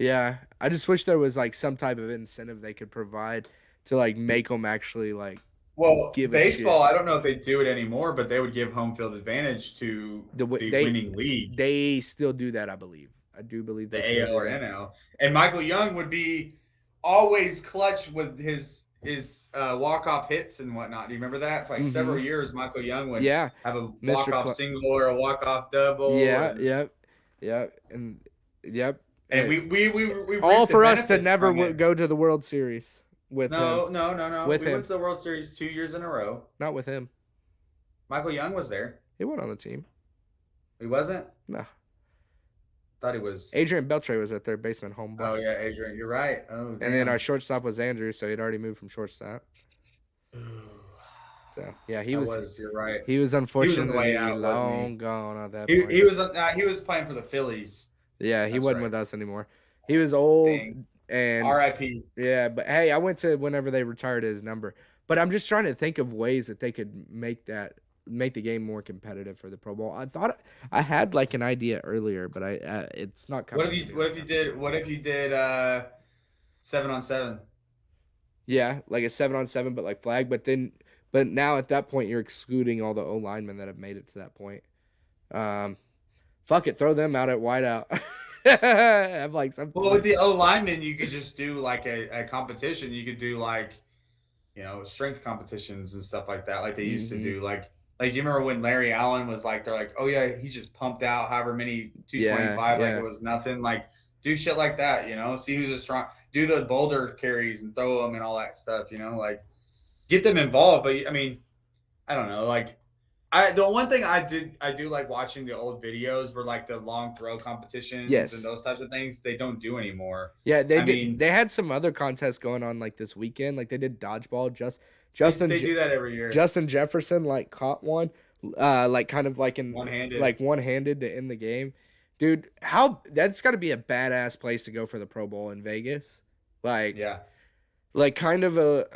Yeah, I just wish there was like some type of incentive they could provide to like make them actually like.
Well, baseball, I don't know if they do it anymore, but they would give home field advantage to the winning league.
They still do that, I believe. I do believe
the AL or NL. And Michael Young would be always clutch with his walk-off hits and whatnot. Do you remember that? For like several years, Michael Young would have a walk-off single or a walk-off double.
Yeah, and yep.
And we
all for us to never go to the World Series with him.
No. We went to the World Series 2 years in a row.
Not with him.
Michael Young was there.
He wasn't on the team.
He wasn't?
No.
Thought he was.
Adrian Beltre was at their basement home.
Oh, yeah, Adrian. You're right. Oh,
and then our shortstop was Andrew, so he'd already moved from shortstop. So, yeah, he was.
You're right.
He was unfortunately
long
gone at that point.
He was playing for the Phillies.
Yeah, he wasn't with us anymore. He was old. And
R.I.P.
Yeah, but hey, I went to whenever they retired his number. But I'm just trying to think of ways that they could make the game more competitive for the Pro Bowl. I thought I had like an idea earlier, but it's not coming.
What if you did 7-on-7?
Yeah, like a 7-on-7, but like flag. But now at that point, you're excluding all the O linemen that have made it to that point. Fuck it, throw them out at wideout. I'm like something.
Well, with the O linemen, you could just do like a competition. You could do like, strength competitions and stuff like that, like they used to do. Like you remember when Larry Allen was like, they're like, oh yeah, he just pumped out however many 225, like it was nothing. Like do shit like that, See who's a strong. Do the boulder carries and throw them and all that stuff, Like get them involved. But I mean, I don't know, like The one thing I do like watching the old videos were like the long throw competitions and
Yes.
those types of things. They don't do anymore.
Yeah, they
I
did.
mean,
They had some other contests going on like this weekend. Like they did dodgeball. Justin
they do that every year,
Justin Jefferson like caught one, like kind of like in
one handed.
like one handed to end the game. Dude, how that's got to be a badass place to go for the Pro Bowl in Vegas. Like,
Yeah,
like kind of a.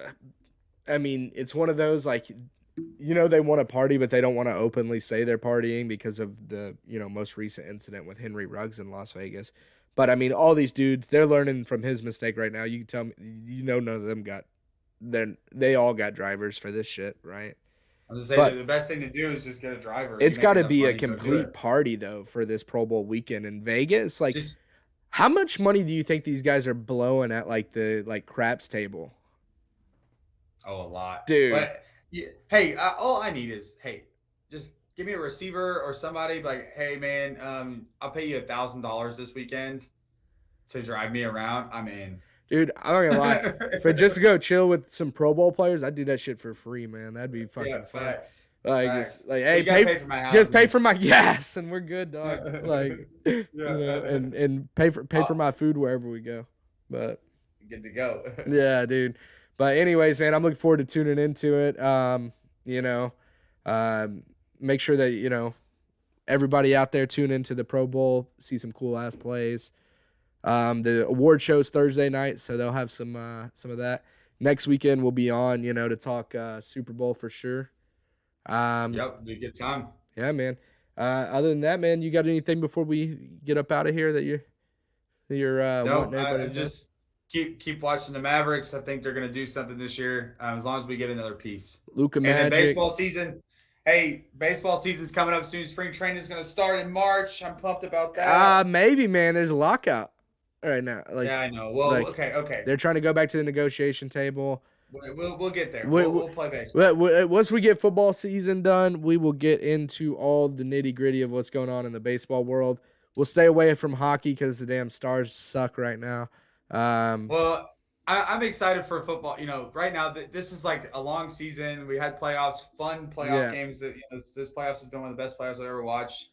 I mean, it's one of those like, they want to party, but they don't want to openly say they're partying because of the most recent incident with Henry Ruggs in Las Vegas. But I mean, all these dudes, they're learning from his mistake right now. You can tell me, none of them got, they all got drivers for this shit, right?
I was gonna say
But
the best thing to do is just get a driver. If you
it's
make
got to
enough
be a
money, go do
complete
it.
party though for this Pro Bowl weekend in Vegas. Like,
Just
how much money do you think these guys are blowing at like the craps table,
a lot.
dude?
But yeah, hey, all I need is just give me a receiver or somebody like, hey man, I'll pay you $1,000 this weekend to drive me around. I'm in.
Dude, I'm not gonna lie. For just to go chill with some Pro Bowl players, I'd do that shit for free, man. That'd be fucking
Yeah,
fun.
facts.
Like,
Facts.
like,
But
hey,
you gotta pay for my
just pay
housing.
for my gas, and we're good, dog. Like,
Yeah.
and pay for my food wherever we go. But
Good to go.
yeah, dude. But anyways, man, I'm looking forward to tuning into it. You know, make sure that everybody out there tune into the Pro Bowl, see some cool ass plays. The award show's Thursday night, so they'll have some of that. Next weekend we'll be on, to talk Super Bowl for sure.
Yep, be a good time.
Yeah, man. Other than that, man, you got anything before we get up out of here that you're
No,
wanting everybody
I
to know?
just keep watching the Mavericks. I think they're gonna do something this year, as long as we get another piece.
Luka
And then
Magic.
baseball season. Hey, baseball season's coming up soon. Spring training is gonna start in March. I'm pumped about that.
Maybe, man. There's a lockout right now. Like,
Yeah, I know. Well,
like
okay.
they're trying to go back to the negotiation table.
We'll get there.
We-
We'll play baseball.
Once we get football season done, we will get into all the nitty gritty of what's going on in the baseball world. We'll stay away from hockey because the damn Stars suck right now.
Well, I'm excited for football. Right now this is like a long season. We had playoffs, fun playoff
Yeah.
games. That this playoffs has been one of the best playoffs I've ever watched.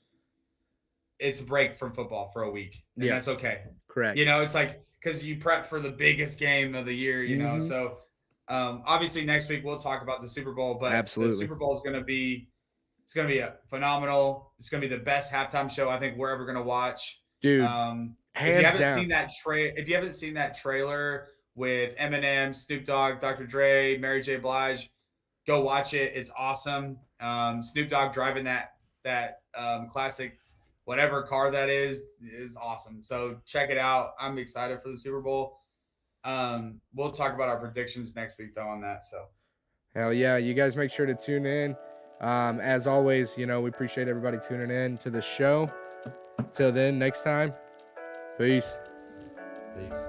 It's a break from football for a week, and
Yeah.
that's okay.
Correct.
It's like because you prep for the biggest game of the year.
Mhm.
So obviously next week we'll talk about the Super Bowl, but
Absolutely.
the Super Bowl is going to be a phenomenal. It's going to be the best halftime show I think we're ever going to watch.
Dude,
If
hands
you haven't
down.
seen that trailer with Eminem, Snoop Dogg, Dr. Dre, Mary J. Blige, go watch it. It's awesome. Snoop Dogg driving that classic whatever car that is awesome. So check it out. I'm excited for the Super Bowl. We'll talk about our predictions next week though on that. So
Hell yeah. You guys make sure to tune in. As always, we appreciate everybody tuning in to the show. Till then, next time, peace.
peace.